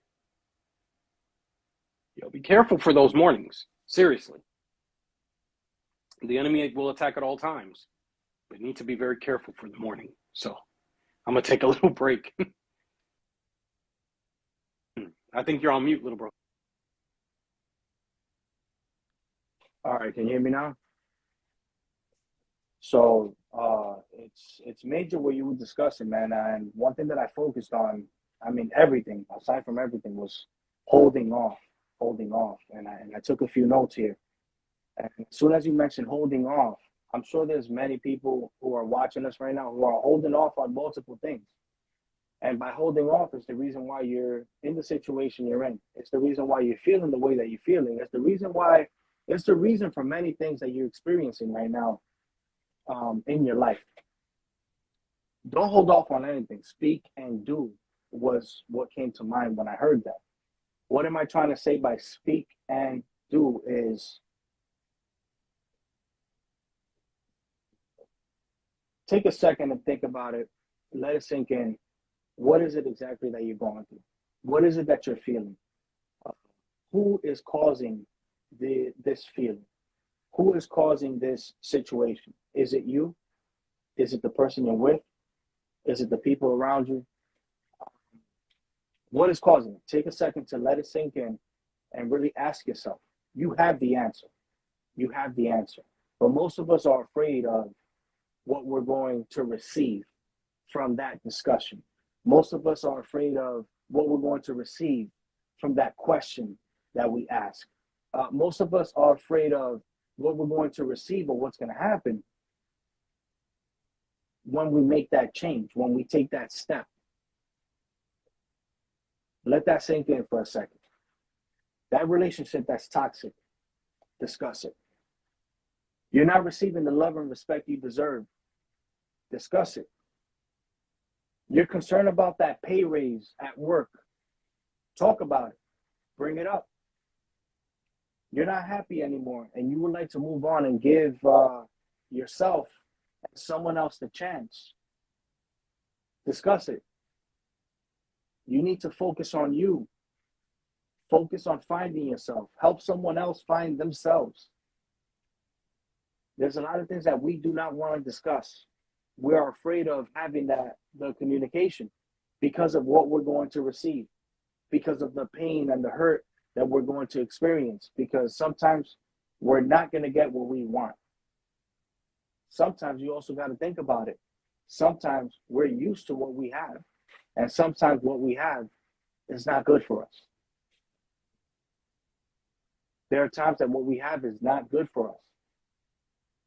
[SPEAKER 2] Be careful for those mornings. Seriously. The enemy will attack at all times. We need to be very careful for the morning. So I'm going to take a little break. I think you're on mute, little bro.
[SPEAKER 1] All right, can you hear me now? So it's major what you were discussing, man. And one thing that I focused on, I mean, everything aside from everything was holding off, holding off. And I took a few notes here. And as soon as you mentioned holding off, I'm sure there's many people who are watching us right now who are holding off on multiple things. And by holding off is the reason why you're in the situation you're in. It's the reason why you're feeling the way that you're feeling. It's the reason for many things that you're experiencing right now in your life. Don't hold off on anything. Speak and do was what came to mind when I heard that. What am I trying to say by speak and do is take a second and think about it. Let it sink in. What is it exactly that you're going through? What is it that you're feeling? Who is causing this feeling? Who is causing this situation? Is it you? Is it the person you're with? Is it the people around you? What is causing it? Take a second to let it sink in and really ask yourself. You have the answer. You have the answer. But most of us are afraid of what we're going to receive from that discussion. Most of us are afraid of what we're going to receive from that question that we ask. Most of us are afraid of what we're going to receive or what's going to happen when we make that change, when we take that step. Let that sink in for a second. That relationship that's toxic, discuss it. You're not receiving the love and respect you deserve, discuss it. You're concerned about that pay raise at work, talk about it, bring it up. You're not happy anymore and you would like to move on and give yourself and someone else the chance, discuss it. You need to focus on you. Focus on finding yourself. Help someone else find themselves. There's a lot of things that we do not want to discuss. We are afraid of having the communication because of what we're going to receive, because of the pain and the hurt that we're going to experience, because sometimes we're not going to get what we want. Sometimes you also got to think about it. Sometimes we're used to what we have, and sometimes what we have is not good for us. There are times that what we have is not good for us.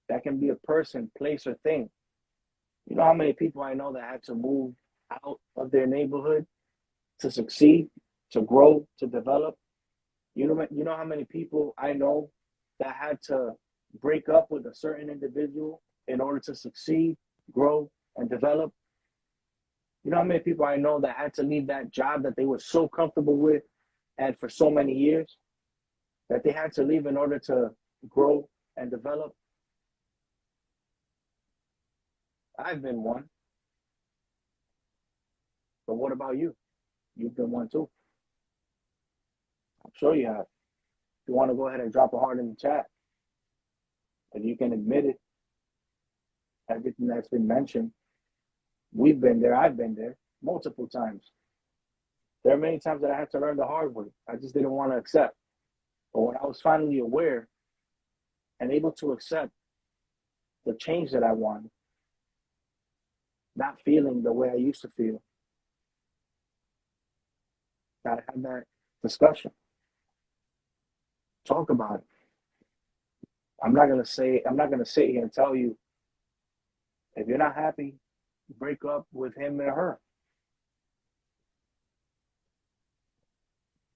[SPEAKER 1] That can be a person, place, or thing. You know how many people I know that had to move out of their neighborhood to succeed, to grow, to develop? You know how many people I know that had to break up with a certain individual in order to succeed, grow, and develop? You know how many people I know that had to leave that job that they were so comfortable with and for so many years, that they had to leave in order to grow and develop? I've been one. But what about you? You've been one too. I'm sure you have. If you want to go ahead and drop a heart in the chat, if you can admit it, everything that's been mentioned, we've been there, I've been there multiple times. There are many times that I had to learn the hard way. I just didn't want to accept. But when I was finally aware and able to accept the change that I wanted, not feeling the way I used to feel, gotta have that discussion. Talk about it. I'm not gonna sit here and tell you if you're not happy, break up with him or her.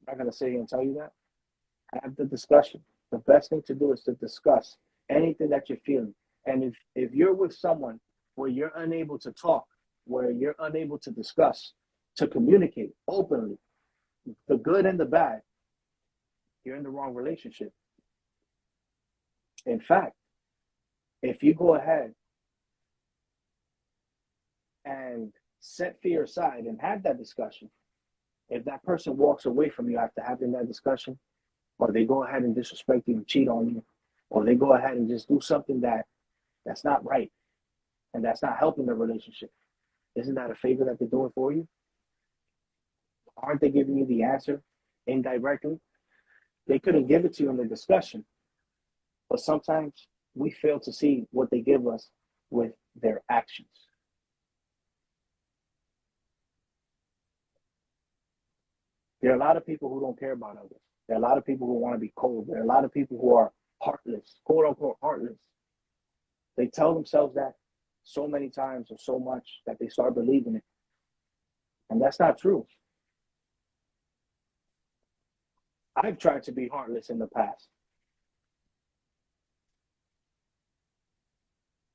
[SPEAKER 1] I'm not going to sit here and tell you that. Have the discussion. The best thing to do is to discuss anything that you're feeling. And if you're with someone where you're unable to talk, where you're unable to discuss, to communicate openly, the good and the bad, you're in the wrong relationship. In fact, if you go ahead and set fear aside and have that discussion, if that person walks away from you after having that discussion, or they go ahead and disrespect you and cheat on you, or they go ahead and just do something that's not right and that's not helping the relationship, isn't that a favor that they're doing for you? Aren't they giving you the answer indirectly? They couldn't give it to you in the discussion, but sometimes we fail to see what they give us with their actions. There are a lot of people who don't care about others. There are a lot of people who want to be cold. There are a lot of people who are heartless, quote unquote heartless. They tell themselves that so many times or so much that they start believing it. And that's not true. I've tried to be heartless in the past,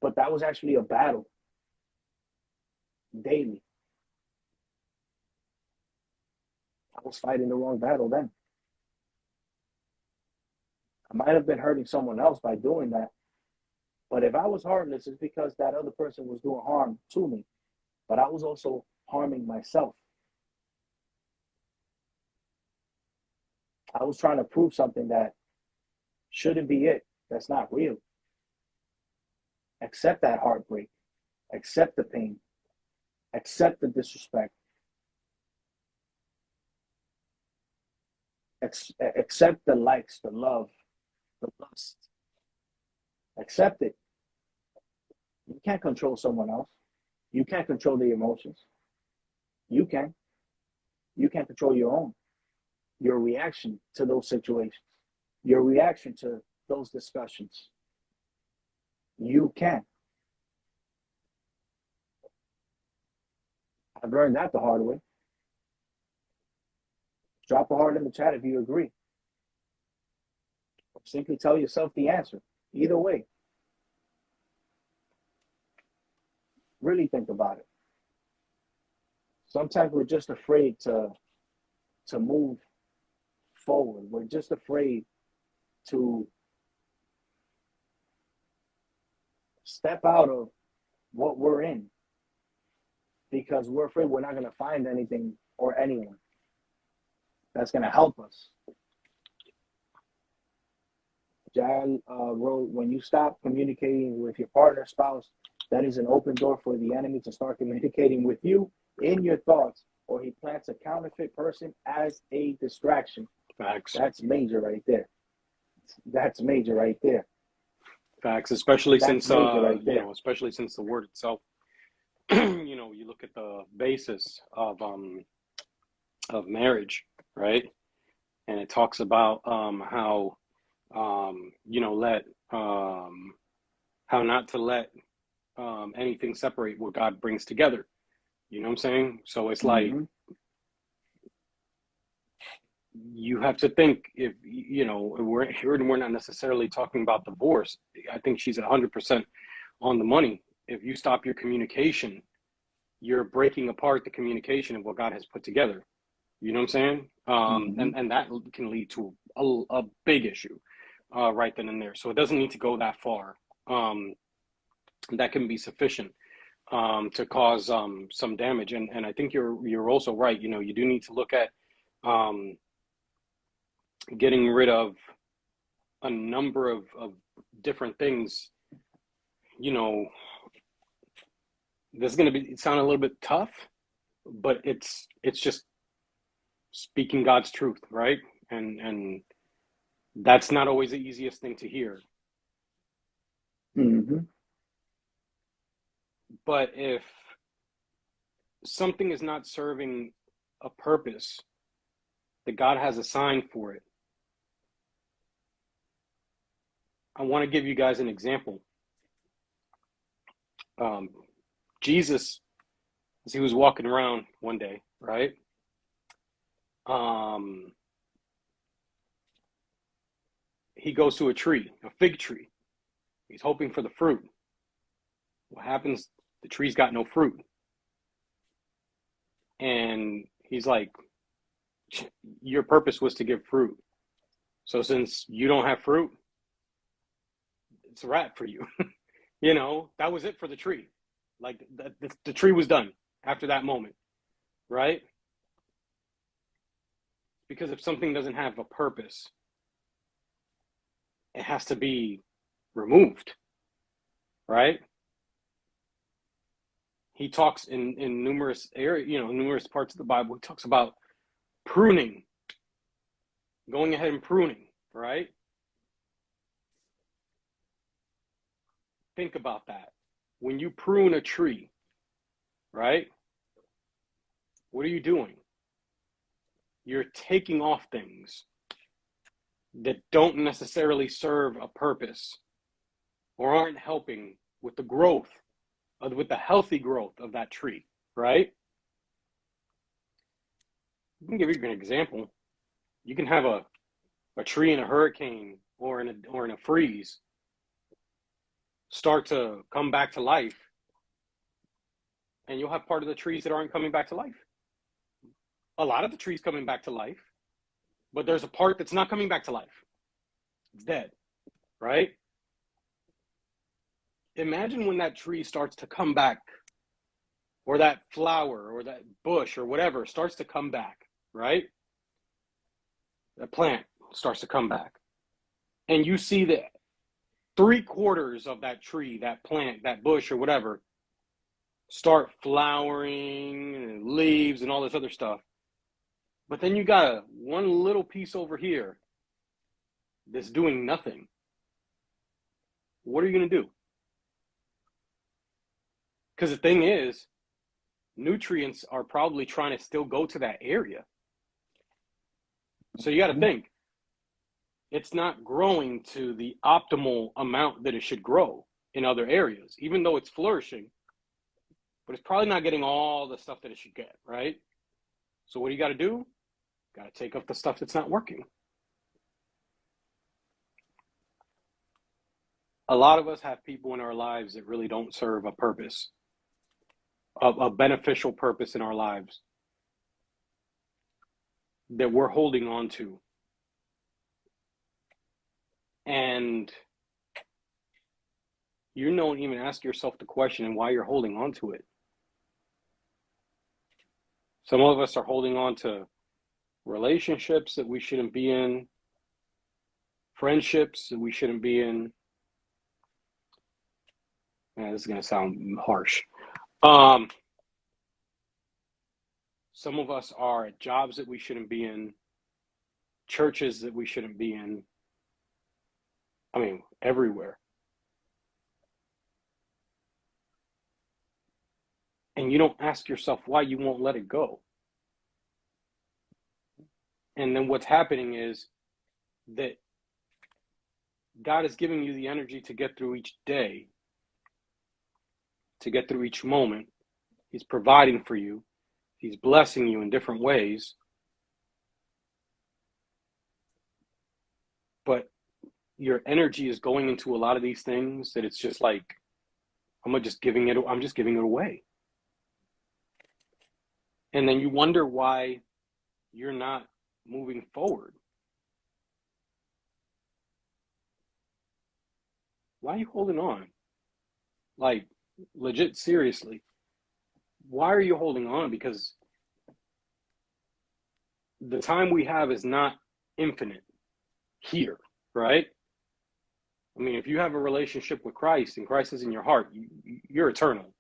[SPEAKER 1] but that was actually a battle daily. I was fighting the wrong battle then. I might have been hurting someone else by doing that, but if I was heartless, it's because that other person was doing harm to me, but I was also harming myself. I was trying to prove something that shouldn't be it. That's not real. Accept that heartbreak. Accept the pain. Accept the disrespect. Accept the likes, the love, the lust. Accept it. You can't control someone else. You can't control the emotions. You can. You can't control your own. Your reaction to those situations. Your reaction to those discussions. You can. I've learned that the hard way. Drop a heart in the chat if you agree. Or simply tell yourself the answer. Either way. Really think about it. Sometimes we're just afraid to move forward. We're just afraid to step out of what we're in because we're afraid we're not going to find anything or anyone that's going to help us. Jan wrote, when you stop communicating with your partner, spouse, that is an open door for the enemy to start communicating with you in your thoughts, or he plants a counterfeit person as a distraction.
[SPEAKER 2] Facts.
[SPEAKER 1] That's major right there. That's major right there.
[SPEAKER 2] Facts, especially since
[SPEAKER 1] right
[SPEAKER 2] especially since the word itself, you look at the basis of marriage, right? And it talks about how how not to let anything separate what God brings together. You know what I'm saying? So it's like you have to think, if we're not necessarily talking about divorce. I think she's 100% on the money. If you stop your communication, you're breaking apart the communication of what God has put together. You know what I'm saying? And that can lead to a big issue right then and there. So it doesn't need to go that far. That can be sufficient to cause some damage. And I think you're also right. You do need to look at getting rid of a number of different things. This is going to sound a little bit tough, but it's just speaking God's truth, right? And that's not always the easiest thing to hear. But if something is not serving a purpose that God has assigned for it, I want to give you guys an example. Jesus, as he was walking around one day, right? he goes to a tree, a fig tree. He's hoping for the fruit. What happens? The tree's got no fruit. And he's like, your purpose was to give fruit. So since you don't have fruit, it's a wrap for you. You know, that was it for the tree. Like the tree was done after that moment, right? Because if something doesn't have a purpose, it has to be removed, right? He talks in numerous areas, numerous parts of the Bible. He talks about pruning, going ahead and pruning, right? Think about that. When you prune a tree, right? What are you doing? You're taking off things that don't necessarily serve a purpose or aren't helping with the growth, with the healthy growth of that tree, right? I can give you an example. You can have a tree in a hurricane or in a freeze start to come back to life, and you'll have part of the trees that aren't coming back to life. A lot of the trees coming back to life, but there's a part that's not coming back to life. It's dead, right? Imagine when that tree starts to come back, or that flower or that bush or whatever starts to come back, right? The plant starts to come back, and you see that 3/4 of that tree, that plant, that bush or whatever start flowering and leaves and all this other stuff. But then you got one little piece over here that's doing nothing. What are you going to do? Because the thing is, nutrients are probably trying to still go to that area. So you got to think, it's not growing to the optimal amount that it should grow in other areas, even though it's flourishing, but it's probably not getting all the stuff that it should get, right? So what do you got to do? Got to take up the stuff that's not working. A lot of us have people in our lives that really don't serve a purpose, a beneficial purpose in our lives that we're holding on to. And you don't even ask yourself the question and why you're holding on to it. Some of us are holding on to relationships that we shouldn't be in, friendships that we shouldn't be in. Man, this is going to sound harsh. Some of us are at jobs that we shouldn't be in, churches that we shouldn't be in. I mean, everywhere. And you don't ask yourself why you won't let it go. And then what's happening is that God is giving you the energy to get through each day, to get through each moment. He's providing for you. He's blessing you in different ways. But your energy is going into a lot of these things that it's just like, I'm just giving it away. And then you wonder why you're not moving forward. Why are you holding on? Like, legit, seriously. Why are you holding on? Because the time we have is not infinite here, right? I mean, if you have a relationship with Christ and Christ is in your heart, you're eternal.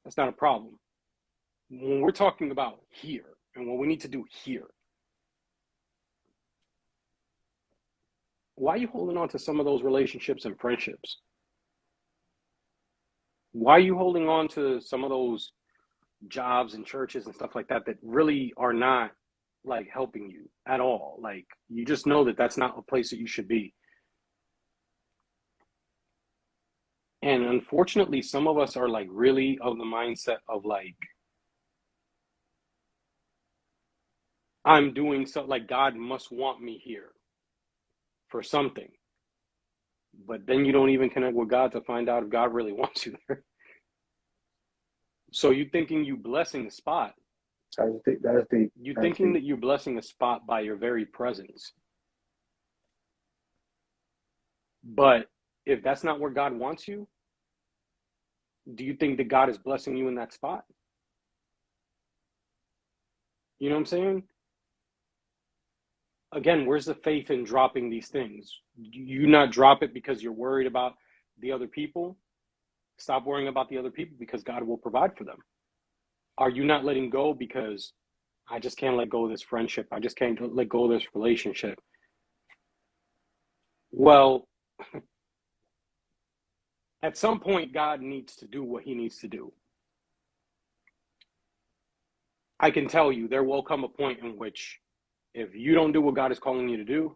[SPEAKER 2] That's not a problem. When we're talking about here and what we need to do here, why are you holding on to some of those relationships and friendships? Why are you holding on to some of those jobs and churches and stuff like that that really are not like helping you at all? Like, you just know that that's not a place that you should be. And unfortunately, some of us are like really of the mindset of like, I'm doing so, like God must want me here for something. but then you don't even connect with God to find out if God really wants you there. So you thinking you blessing the spot. You thinking that you're blessing a spot by your very presence. But if that's not where God wants you, do you think that God is blessing you in that spot? You know what I'm saying? Again, where's the faith in dropping these things? You not drop it because you're worried about the other people? Stop worrying about the other people because God will provide for them. Are you not letting go because I just can't let go of this friendship? I just can't let go of this relationship. Well, at some point, God needs to do what he needs to do. I can tell you there will come a point in which if you don't do what God is calling you to do,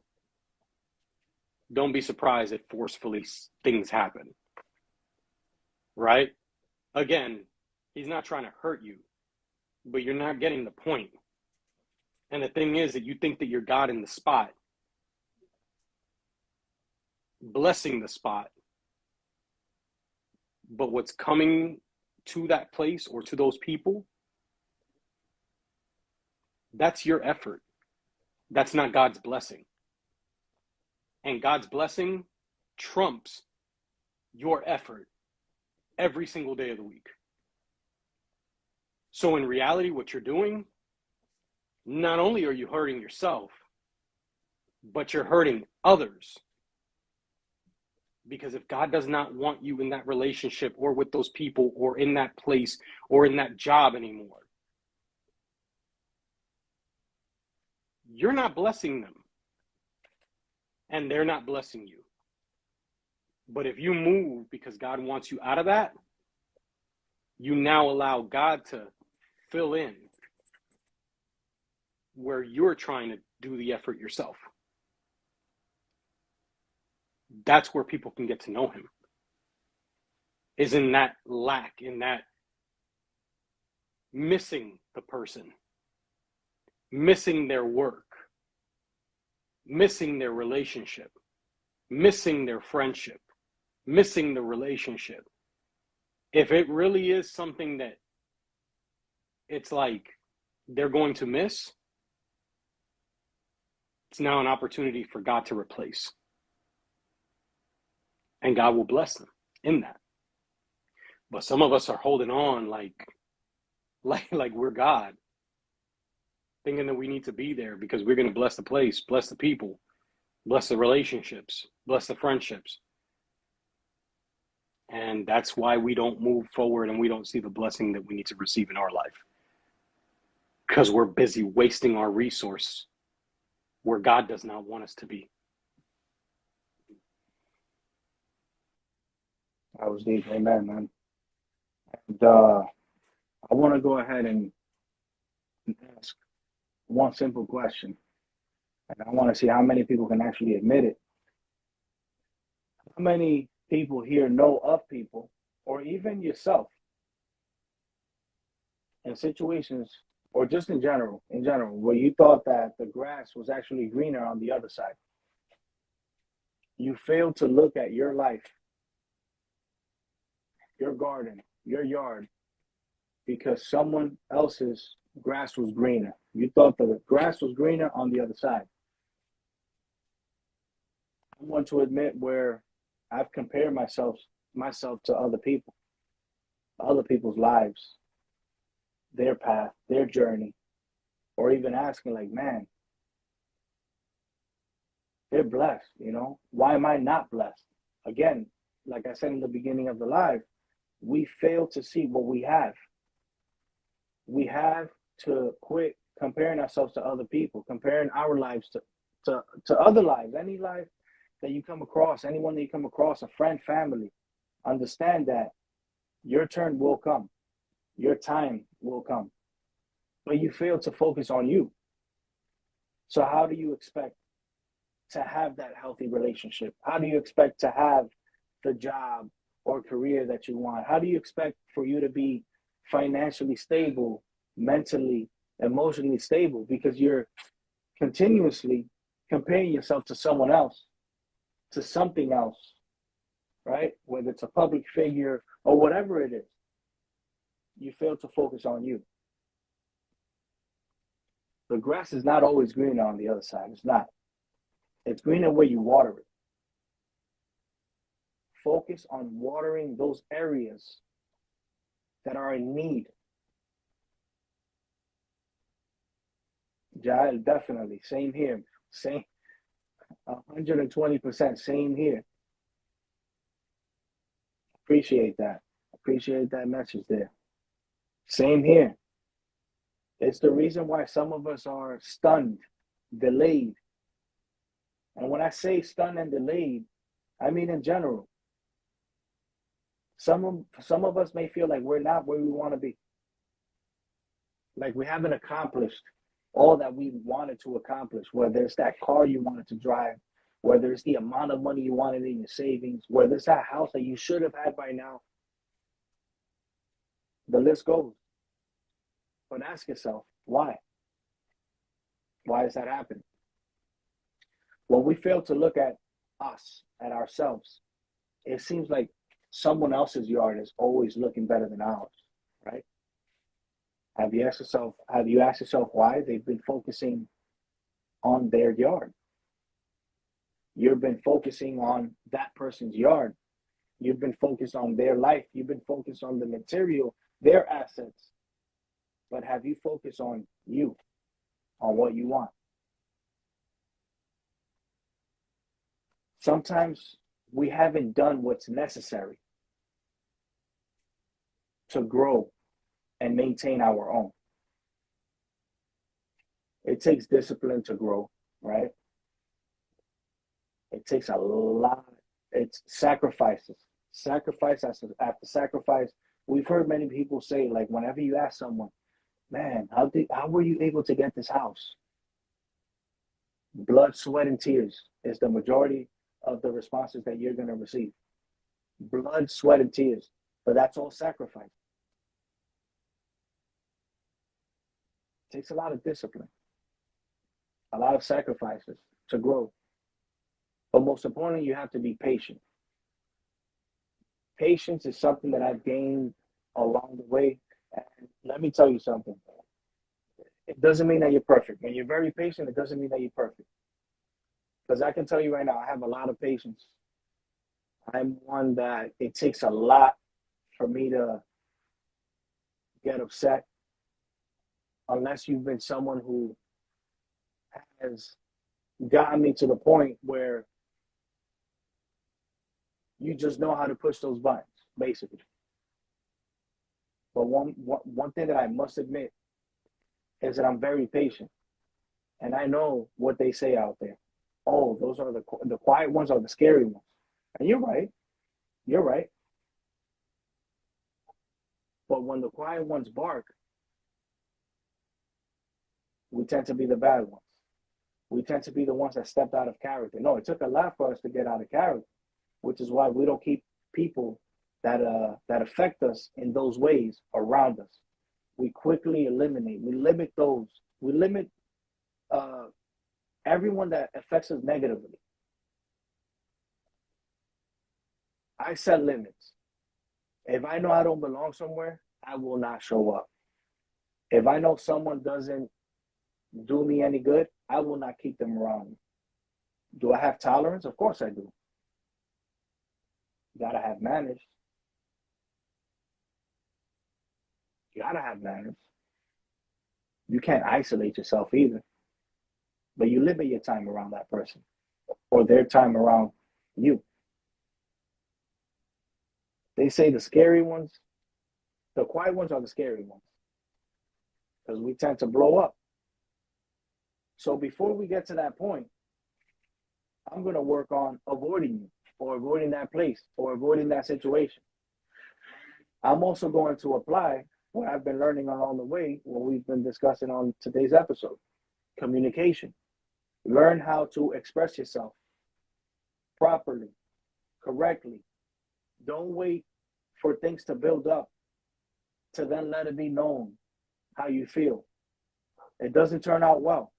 [SPEAKER 2] don't be surprised if forcefully things happen. Right? Again, he's not trying to hurt you, but you're not getting the point. And the thing is that you think that you're God in the spot, blessing the spot. But what's coming to that place or to those people, that's your effort. That's not God's blessing. And God's blessing trumps your effort every single day of the week. So in reality, what you're doing, not only are you hurting yourself, but you're hurting others. Because if God does not want you in that relationship or with those people or in that place or in that job anymore, you're not blessing them. And they're not blessing you. But if you move because God wants you out of that, you now allow God to fill in where you're trying to do the effort yourself. That's where people can get to know him. Is in that lack, in that missing the person, missing their work, missing their relationship, missing their friendship, missing the relationship. If it really is something that it's like they're going to miss, it's now an opportunity for God to replace. And God will bless them in that. But some of us are holding on like we're God, thinking that we need to be there because we're going to bless the place, bless the people, bless the relationships, bless the friendships. And that's why we don't move forward and we don't see the blessing that we need to receive in our life. Because we're busy wasting our resource where God does not want us to be.
[SPEAKER 1] That was deep. Amen, man. And I want to go ahead and ask one simple question. And I want to see how many people can actually admit it. How many people here know of people, or even yourself, in situations, or just in general, where you thought that the grass was actually greener on the other side? You failed to look at your life, your garden, your yard, because someone else's grass was greener. You thought the grass was greener on the other side. I want to admit where I've compared myself to other people, other people's lives, their path, their journey, or even asking like, man, they're blessed, you know? Why am I not blessed? Again, like I said in the beginning of the live, we fail to see what we have. We have to quit comparing ourselves to other people, comparing our lives to other lives, any life that you come across, anyone that you come across, a friend, family. Understand that your turn will come. Your time will come. But you fail to focus on you. So how do you expect to have that healthy relationship? How do you expect to have the job or career that you want? How do you expect for you to be financially stable, mentally, emotionally stable? Because you're continuously comparing yourself to someone else, to something else, right? Whether it's a public figure or whatever it is, you fail to focus on you. The grass is not always greener on the other side. It's not. It's greener where you water it. Focus on watering those areas that are in need. Jael, definitely. Same here. Same. 120%. Same here. Appreciate that. Appreciate that message there. Same here. It's the reason why some of us are stunned, delayed. And when I say stunned and delayed, I mean in general. Some of us may feel like we're not where we want to be. Like we haven't accomplished all that we wanted to accomplish, whether it's that car you wanted to drive, whether it's the amount of money you wanted in your savings, whether it's that house that you should have had by now. The list goes. But ask yourself, why? Why is that happening? When we fail to look at us, at ourselves, it seems like someone else's yard is always looking better than ours, right? Have you asked yourself why? They've been focusing on their yard. You've been focusing on that person's yard. You've been focused on their life. You've been focused on the material, their assets. But have you focused on you, on what you want? Sometimes we haven't done what's necessary to grow and maintain our own. It takes discipline to grow, right? It takes a lot. It's sacrifices. Sacrifice after sacrifice. We've heard many people say, like, whenever you ask someone, man, how were you able to get this house? Blood, sweat, and tears is the majority of the responses that you're going to receive. Blood, sweat, and tears. But that's all sacrifice. It takes a lot of discipline, a lot of sacrifices to grow. But most importantly, you have to be patient. Patience is something that I've gained along the way. And let me tell you something. It doesn't mean that you're perfect. When you're very patient, it doesn't mean that you're perfect. Because I can tell you right now, I have a lot of patience. I'm one that it takes a lot for me to get upset unless you've been someone who has gotten me to the point where you just know how to push those buttons, basically. But one thing that I must admit is that I'm very patient. And I know what they say out there. Oh, those are the quiet ones are the scary ones. And you're right. You're right. But when the quiet ones bark, we tend to be the bad ones. We tend to be the ones that stepped out of character. No, it took a lot for us to get out of character, which is why we don't keep people that affect us in those ways around us. We quickly eliminate. We limit those. We limit everyone that affects us negatively. I set limits. If I know I don't belong somewhere, I will not show up. If I know someone doesn't do me any good, I will not keep them around me. Do I have tolerance? Of course I do. You gotta have manners. You gotta have manners. You can't isolate yourself either. But you limit your time around that person or their time around you. They say the scary ones, the quiet ones are the scary ones because we tend to blow up. So before we get to that point, I'm going to work on avoiding you or avoiding that place or avoiding that situation. I'm also going to apply what I've been learning along the way, what we've been discussing on today's episode, communication. Learn how to express yourself properly, correctly. Don't wait for things to build up to then let it be known how you feel. It doesn't turn out well.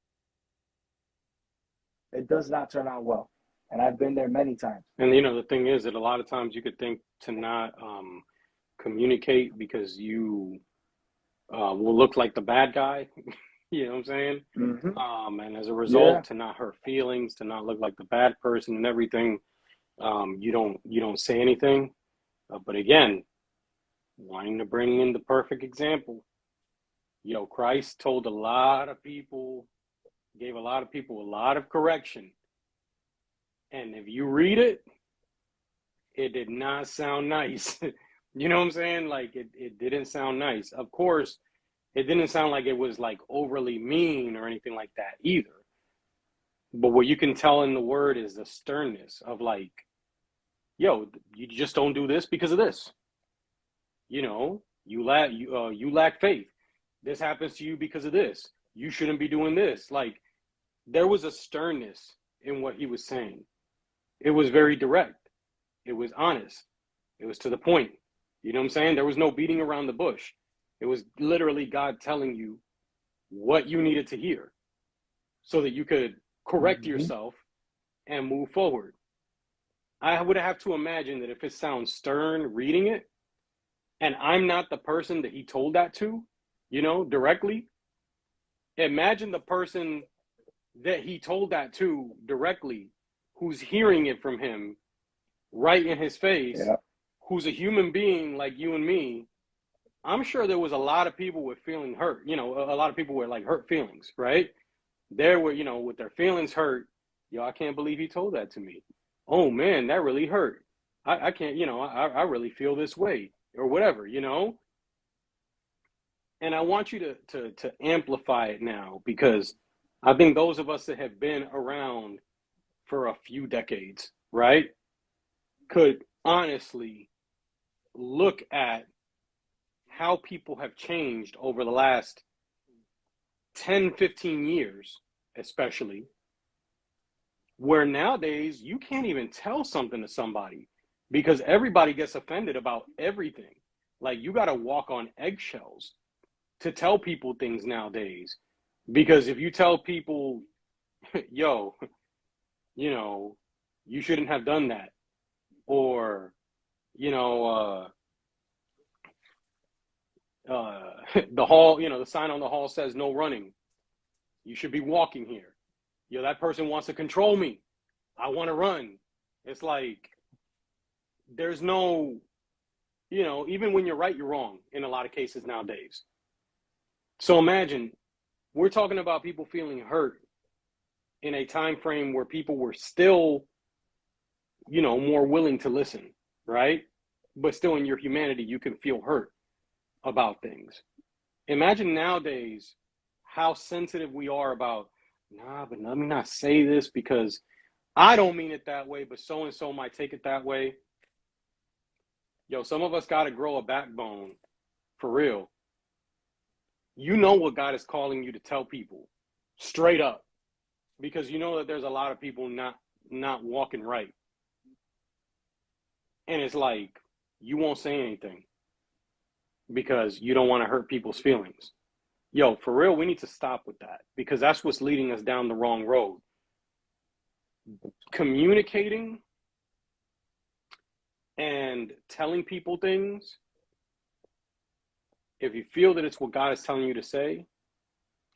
[SPEAKER 1] It does not turn out well. And I've been there many times.
[SPEAKER 2] And you know, the thing is that a lot of times you could think to not communicate because you will look like the bad guy. You know what I'm saying? And as a result,
[SPEAKER 1] Yeah.
[SPEAKER 2] to not hurt feelings, to not look like the bad person and everything, you don't say anything. But again, wanting to bring in the perfect example, Christ told a lot of people, gave a lot of people a lot of correction. And if you read it, it did not sound nice. You know what I'm saying? Like it didn't sound nice. Of course, it didn't sound like it was like overly mean or anything like that either. But what you can tell in the word is the sternness of like, you just don't do this because of this. You lack faith. This happens to you because of this. You shouldn't be doing this. Like there was a sternness in what he was saying. It was very direct. It was honest. It was to the point. You know what I'm saying? There was no beating around the bush. It was literally God telling you what you needed to hear so that you could correct yourself and move forward. I would have to imagine that if it sounds stern reading it, and I'm not the person that he told that to, directly, imagine the person that he told that to directly, who's hearing it from him right in his face, who's a human being like you and me. I'm sure there was a lot of people with feeling hurt, a lot of people with like hurt feelings, right? There were, with their feelings hurt, I can't believe he told that to me. Oh man, that really hurt. I can't, I really feel this way or whatever, And I want you to amplify it now, because I think those of us that have been around for a few decades, right, could honestly look at how people have changed over the last 10, 15 years, especially, where nowadays you can't even tell something to somebody because everybody gets offended about everything. Like you got to walk on eggshells to tell people things nowadays, because if you tell people, yo, you shouldn't have done that, or, the hall, the sign on the hall says no running. You should be walking here. That person wants to control me. I want to run. It's like, there's no, even when you're right, you're wrong in a lot of cases nowadays. So imagine, we're talking about people feeling hurt in a time frame where people were still, more willing to listen, right? But still in your humanity, you can feel hurt about things. Imagine nowadays how sensitive we are about, but let me not say this because I don't mean it that way, but so-and-so might take it that way. Some of us got to grow a backbone for real. You know what God is calling you to tell people straight up, because you know that there's a lot of people not walking right. And it's like, you won't say anything because you don't want to hurt people's feelings. For real, we need to stop with that, because that's what's leading us down the wrong road. Communicating and telling people things, if you feel that it's what God is telling you to say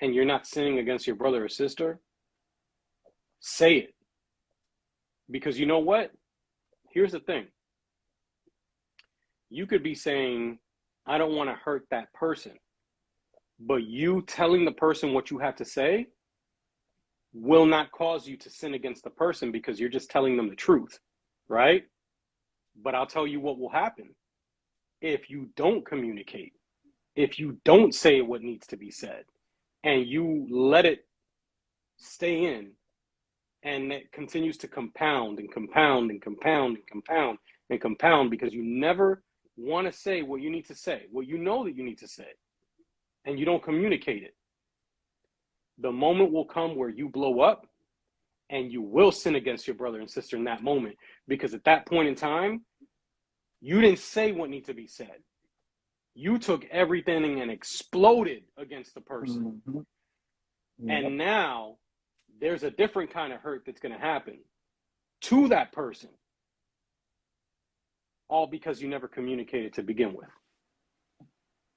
[SPEAKER 2] and you're not sinning against your brother or sister, say it. Because you know what? Here's the thing. You could be saying, I don't want to hurt that person. But you telling the person what you have to say will not cause you to sin against the person, because you're just telling them the truth, right? But I'll tell you what will happen if you don't communicate, if you don't say what needs to be said, and you let it stay in, and it continues to compound and compound and compound and compound and compound, because you never want to say what you need to say, what you know that you need to say, and you don't communicate it. The moment will come where you blow up, and you will sin against your brother and sister in that moment, because at that point in time, you didn't say what needs to be said. You took everything and exploded against the person. And now there's a different kind of hurt that's going to happen. to that person, all because you never communicated to begin with.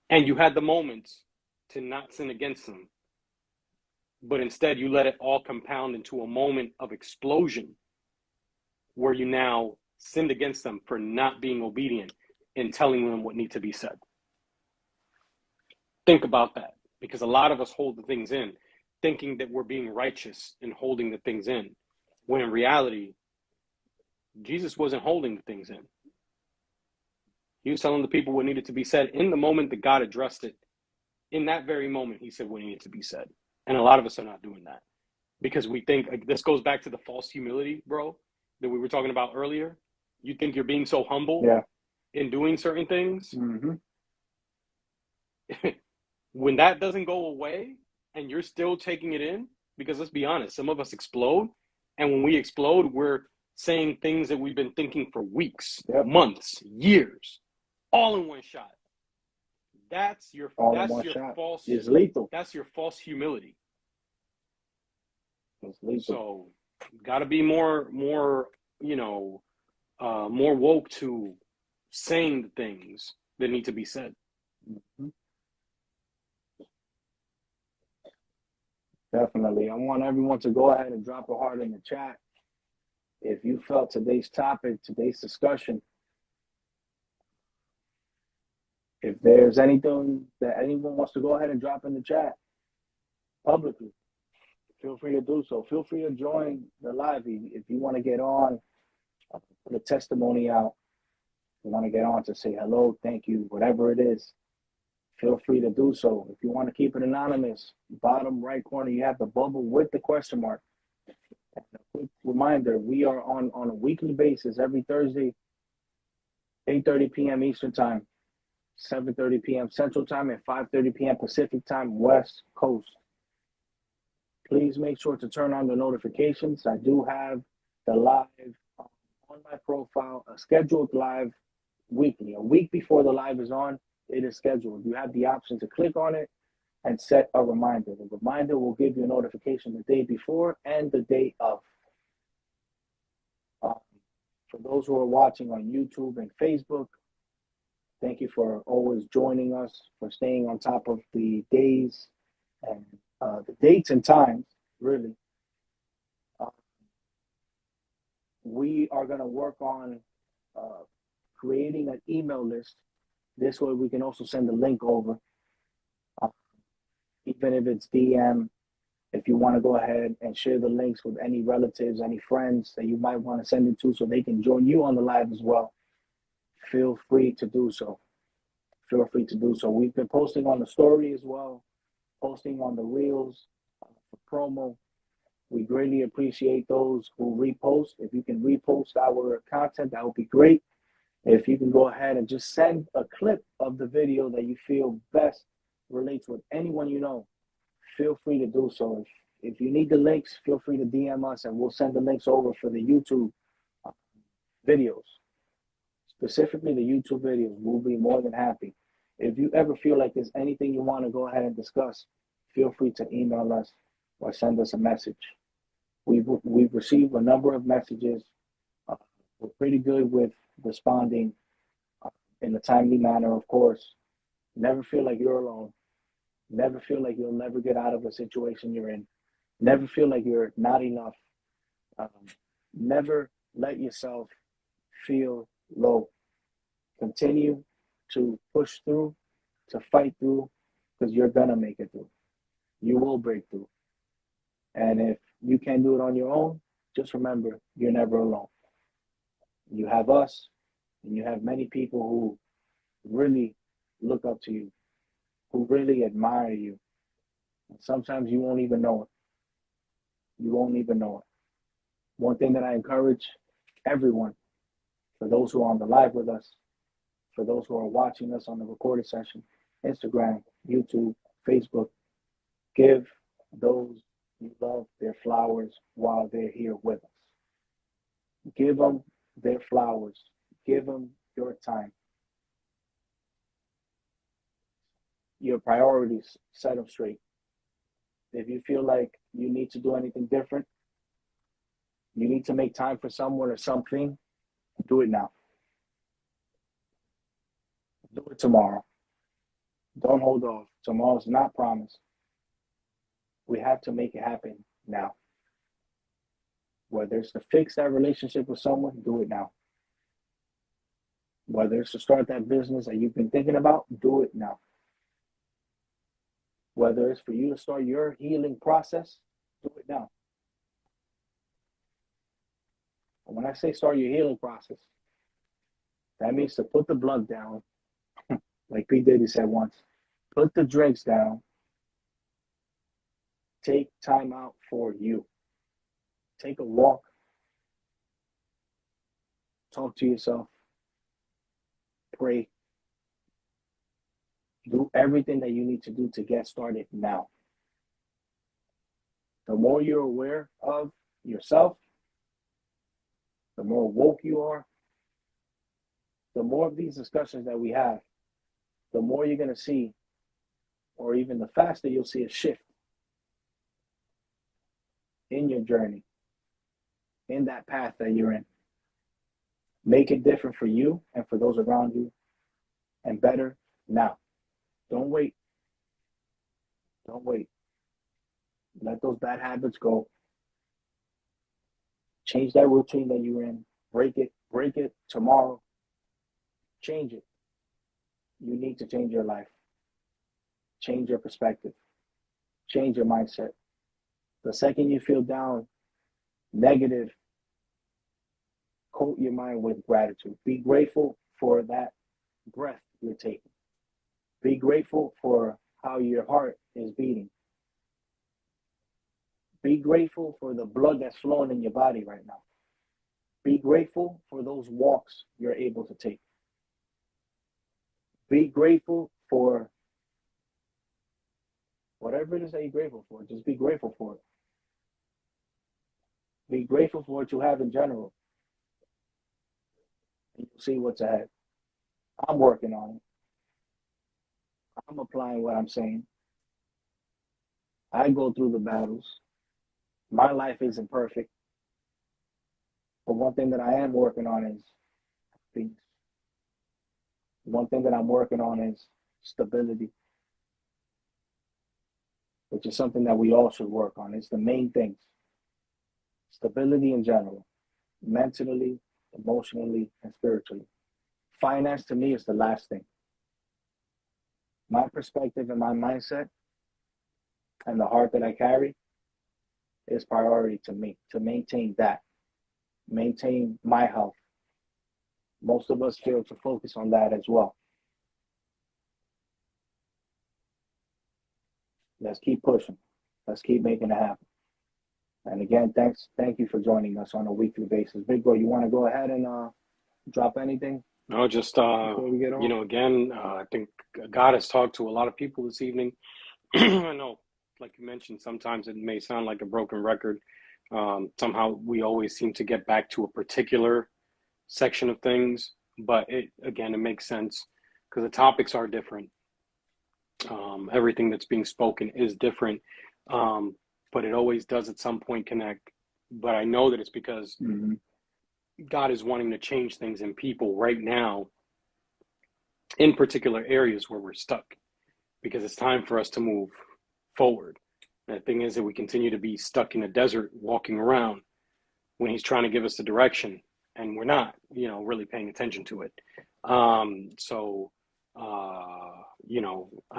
[SPEAKER 2] And you had the moments to not sin against them, but instead you let it all compound into a moment of explosion where you now sinned against them for not being obedient and telling them what needs to be said. Think about that, because a lot of us hold the things in, thinking that we're being righteous and holding the things in, when in reality, Jesus wasn't holding the things in. He was telling the people what needed to be said in the moment that God addressed it. In that very moment, he said what needed to be said. And a lot of us are not doing that because we think, like, this goes back to the false humility, bro, that we were talking about earlier. You think you're being so humble in doing certain things.
[SPEAKER 1] Mm-hmm.
[SPEAKER 2] When that doesn't go away and you're still taking it in, because let's be honest, some of us explode. And when we explode, we're saying things that we've been thinking for weeks, months, years, all in one shot. That's your false.
[SPEAKER 1] It's lethal.
[SPEAKER 2] That's your false humility.
[SPEAKER 1] It's lethal.
[SPEAKER 2] So, got to be more woke to saying the things that need to be said.
[SPEAKER 1] Mm-hmm. Definitely. I want everyone to go ahead and drop a heart in the chat if you felt today's topic, today's discussion. If there's anything that anyone wants to go ahead and drop in the chat publicly, feel free to do so. Feel free to join the live if you want to get on, put a testimony out. If you want to get on to say hello, thank you, whatever it is, feel free to do so. If you want to keep it anonymous, bottom right corner, you have the bubble with the question mark. And a quick reminder, we are on a weekly basis every Thursday, 8:30 p.m. Eastern Time, 7:30 p.m. Central Time, and 5:30 p.m. Pacific Time, West Coast. Please make sure to turn on the notifications. I do have the live on my profile, a scheduled live weekly. A week before the live is on, it is scheduled. You have the option to click on it and set a reminder. The reminder will give you a notification the day before and the day of. For those who are watching on YouTube and Facebook, thank you for always joining us, for staying on top of the days and the dates and times, really. We are going to work on creating an email list. This way we can also send the link over. Even if it's DM, if you want to go ahead and share the links with any relatives, any friends that you might want to send it to so they can join you on the live as well, feel free to do so. Feel free to do so. We've been posting on the story as well, posting on the reels for promo. We greatly appreciate those who repost. If you can repost our content, that would be great. If you can go ahead and just send a clip of the video that you feel best relates with anyone you know, feel free to do so. If you need the links, feel free to DM us and we'll send the links over for the YouTube videos. Specifically the YouTube videos, we'll be more than happy. If you ever feel like there's anything you want to go ahead and discuss, feel free to email us or send us a message. We've received a number of messages. We're pretty good with responding in a timely manner, of course. Never feel like you're alone. Never feel like you'll never get out of a situation you're in. Never feel like you're not enough. Never let yourself feel low. Continue to push through, to fight through, because you're going to make it through. You will break through. And if you can't do it on your own, just remember, you're never alone. You have us, and you have many people who really look up to you, who really admire you. And sometimes you won't even know it. You won't even know it. One thing that I encourage everyone, for those who are on the live with us, for those who are watching us on the recorded session, Instagram, YouTube, Facebook, give those you love their flowers while they're here with us. Give them their flowers. Give them your time. Your priorities, set them straight. If you feel like you need to do anything different, You need to make time for someone or something. Do it now. Do it tomorrow. Don't hold off. Tomorrow's not promised. We have to make it happen now. Whether it's to fix that relationship with someone, do it now. Whether it's to start that business that you've been thinking about, do it now. Whether it's for you to start your healing process, do it now. And when I say start your healing process, that means to put the blunt down, like P. Diddy said once. Put the drinks down. Take time out for you. Take a walk. Talk to yourself. Pray. Do everything that you need to do to get started now. The more you're aware of yourself, the more woke you are, the more of these discussions that we have, the more you're going to see, or even the faster you'll see a shift in your journey, in that path that you're in. Make it different for you and for those around you, and better now. Don't wait. Don't wait. Let those bad habits go. Change that routine that you're in. Break it tomorrow. Change it. You need to change your life. Change your perspective. Change your mindset. The second you feel down, negative, coat your mind with gratitude. Be grateful for that breath you're taking. Be grateful for how your heart is beating. Be grateful for the blood that's flowing in your body right now. Be grateful for those walks you're able to take. Be grateful for whatever it is that you're grateful for. Just be grateful for it. Be grateful for what you have in general. And you'll see what's ahead. I'm working on it. I'm applying what I'm saying. I go through the battles. My life isn't perfect. But one thing that I am working on is peace. One thing that I'm working on is stability, which is something that we all should work on. It's the main things. Stability in general, mentally, emotionally, and spiritually. Finance to me is the last thing. My perspective and my mindset and the heart that I carry is priority to me, to maintain that, maintain my health. Most of us fail to focus on that as well. Let's keep pushing. Let's keep making it happen. And again, thank you for joining us on a weekly basis. Big Bro, you want to go ahead and drop anything?
[SPEAKER 2] No, just
[SPEAKER 1] before we get on?
[SPEAKER 2] again, I think God has talked to a lot of people this evening. I know, like you mentioned, sometimes it may sound like a broken record. Somehow we always seem to get back to a particular section of things, but it makes sense because the topics are different. Everything that's being spoken is different, but it always does at some point connect. But I know that it's because God is wanting to change things in people right now in particular areas where we're stuck, because it's time for us to move forward. And the thing is that we continue to be stuck in a desert walking around when he's trying to give us the direction and we're not, really paying attention to it. I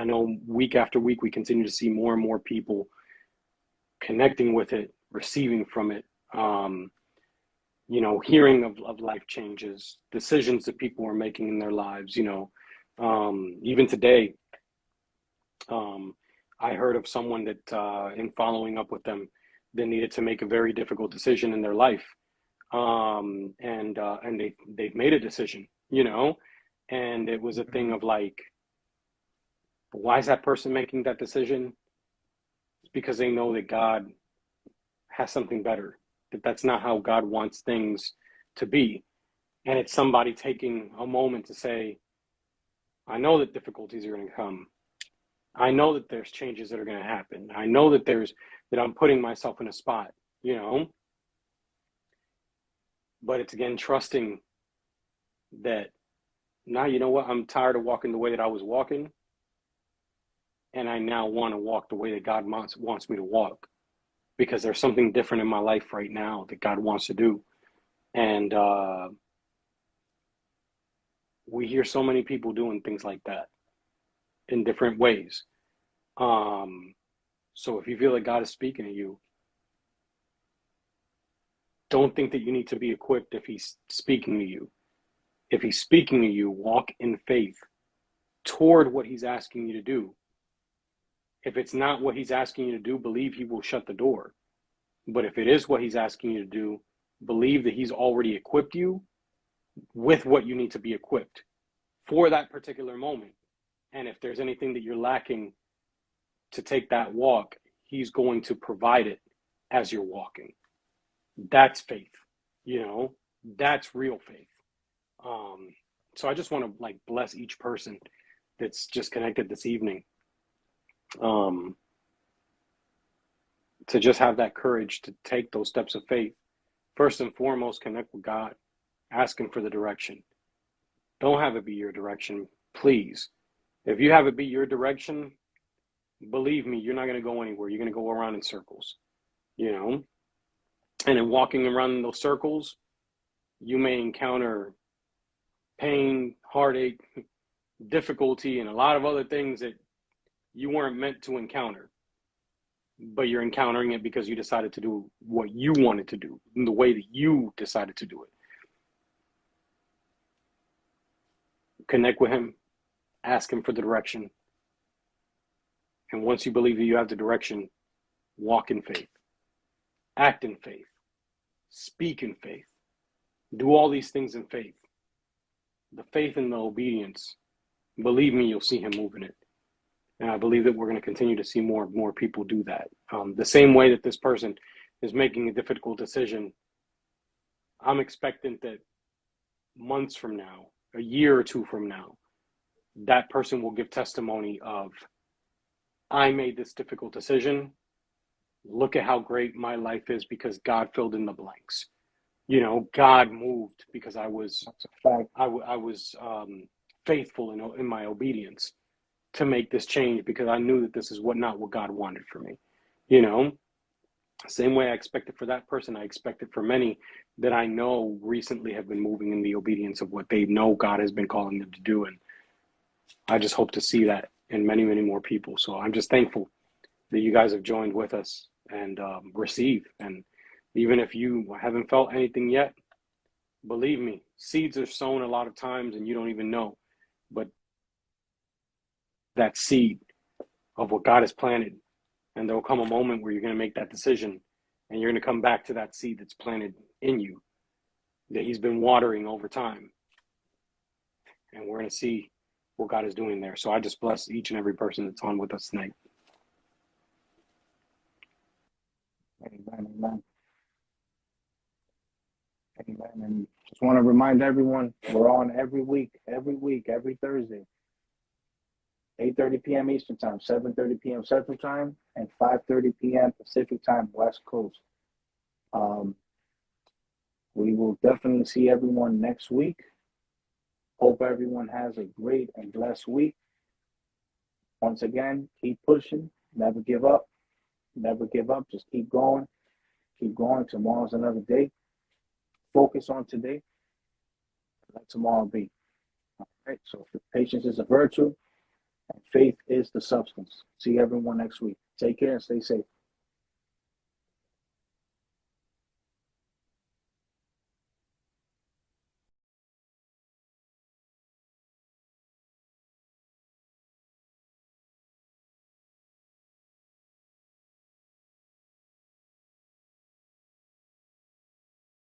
[SPEAKER 2] know week after week, we continue to see more and more people connecting with it, receiving from it, hearing of life changes, decisions that people are making in their lives, even today, I heard of someone that, in following up with them, they needed to make a very difficult decision in their life. And they've made a decision, and it was a thing of like, why is that person making that decision? It's because they know that God has something better, that's not how God wants things to be. And it's somebody taking a moment to say, I know that difficulties are going to come. I know that there's changes that are going to happen. I know that I'm putting myself in a spot, But it's again trusting that now, you know what, I'm tired of walking the way that I was walking, and I now want to walk the way that God wants me to walk, because there's something different in my life right now that God wants to do. And we hear so many people doing things like that in different ways. So if you feel like God is speaking to you, don't think that you need to be equipped if he's speaking to you. If he's speaking to you, walk in faith toward what he's asking you to do. If it's not what he's asking you to do, believe he will shut the door. But if it is what he's asking you to do, believe that he's already equipped you with what you need to be equipped for that particular moment. And if there's anything that you're lacking to take that walk, he's going to provide it as you're walking. That's faith, that's real faith. So I just want to bless each person that's just connected this evening, to just have that courage to take those steps of faith. First and foremost, connect with God, ask him for the direction. Don't have it be your direction, please. If you have it be your direction, believe me, you're not going to go anywhere. You're going to go around in circles, and in walking around in those circles, you may encounter pain, heartache, difficulty, and a lot of other things that you weren't meant to encounter. But you're encountering it because you decided to do what you wanted to do, in the way that you decided to do it. Connect with him, ask him for the direction. And once you believe that you have the direction, walk in faith, act in faith, speak in faith, do all these things in faith. The faith and the obedience, believe me, you'll see him moving it. And I believe that we're going to continue to see more and more people do that. The same way that this person is making a difficult decision, I'm expectant that months from now, a year or two from now, that person will give testimony of, I made this difficult decision. Look at how great my life is because God filled in the blanks. God moved because I was faithful in my obedience to make this change, because I knew that this is not what God wanted for me. Same way I expected for that person, I expected for many that I know recently have been moving in the obedience of what they know God has been calling them to do. And I just hope to see that in many, many more people. So I'm just thankful that you guys have joined with us and receive. And even if you haven't felt anything yet, believe me, seeds are sown a lot of times and you don't even know. But that seed of what God has planted, and there will come a moment where you're going to make that decision and you're going to come back to that seed that's planted in you, that he's been watering over time. And we're going to see what God is doing there. So I just bless each and every person that's on with us tonight.
[SPEAKER 1] Amen, amen. Amen. And just want to remind everyone, we're on every week, every Thursday. 8:30 p.m. Eastern Time, 7:30 p.m. Central Time, and 5:30 p.m. Pacific Time, West Coast. We will definitely see everyone next week. Hope everyone has a great and blessed week. Once again, keep pushing. Never give up. Never give up. Just keep going. Keep going. Tomorrow's another day. Focus on today. Let tomorrow be. All right. So patience is a virtue. And faith is the substance. See everyone next week. Take care and stay safe.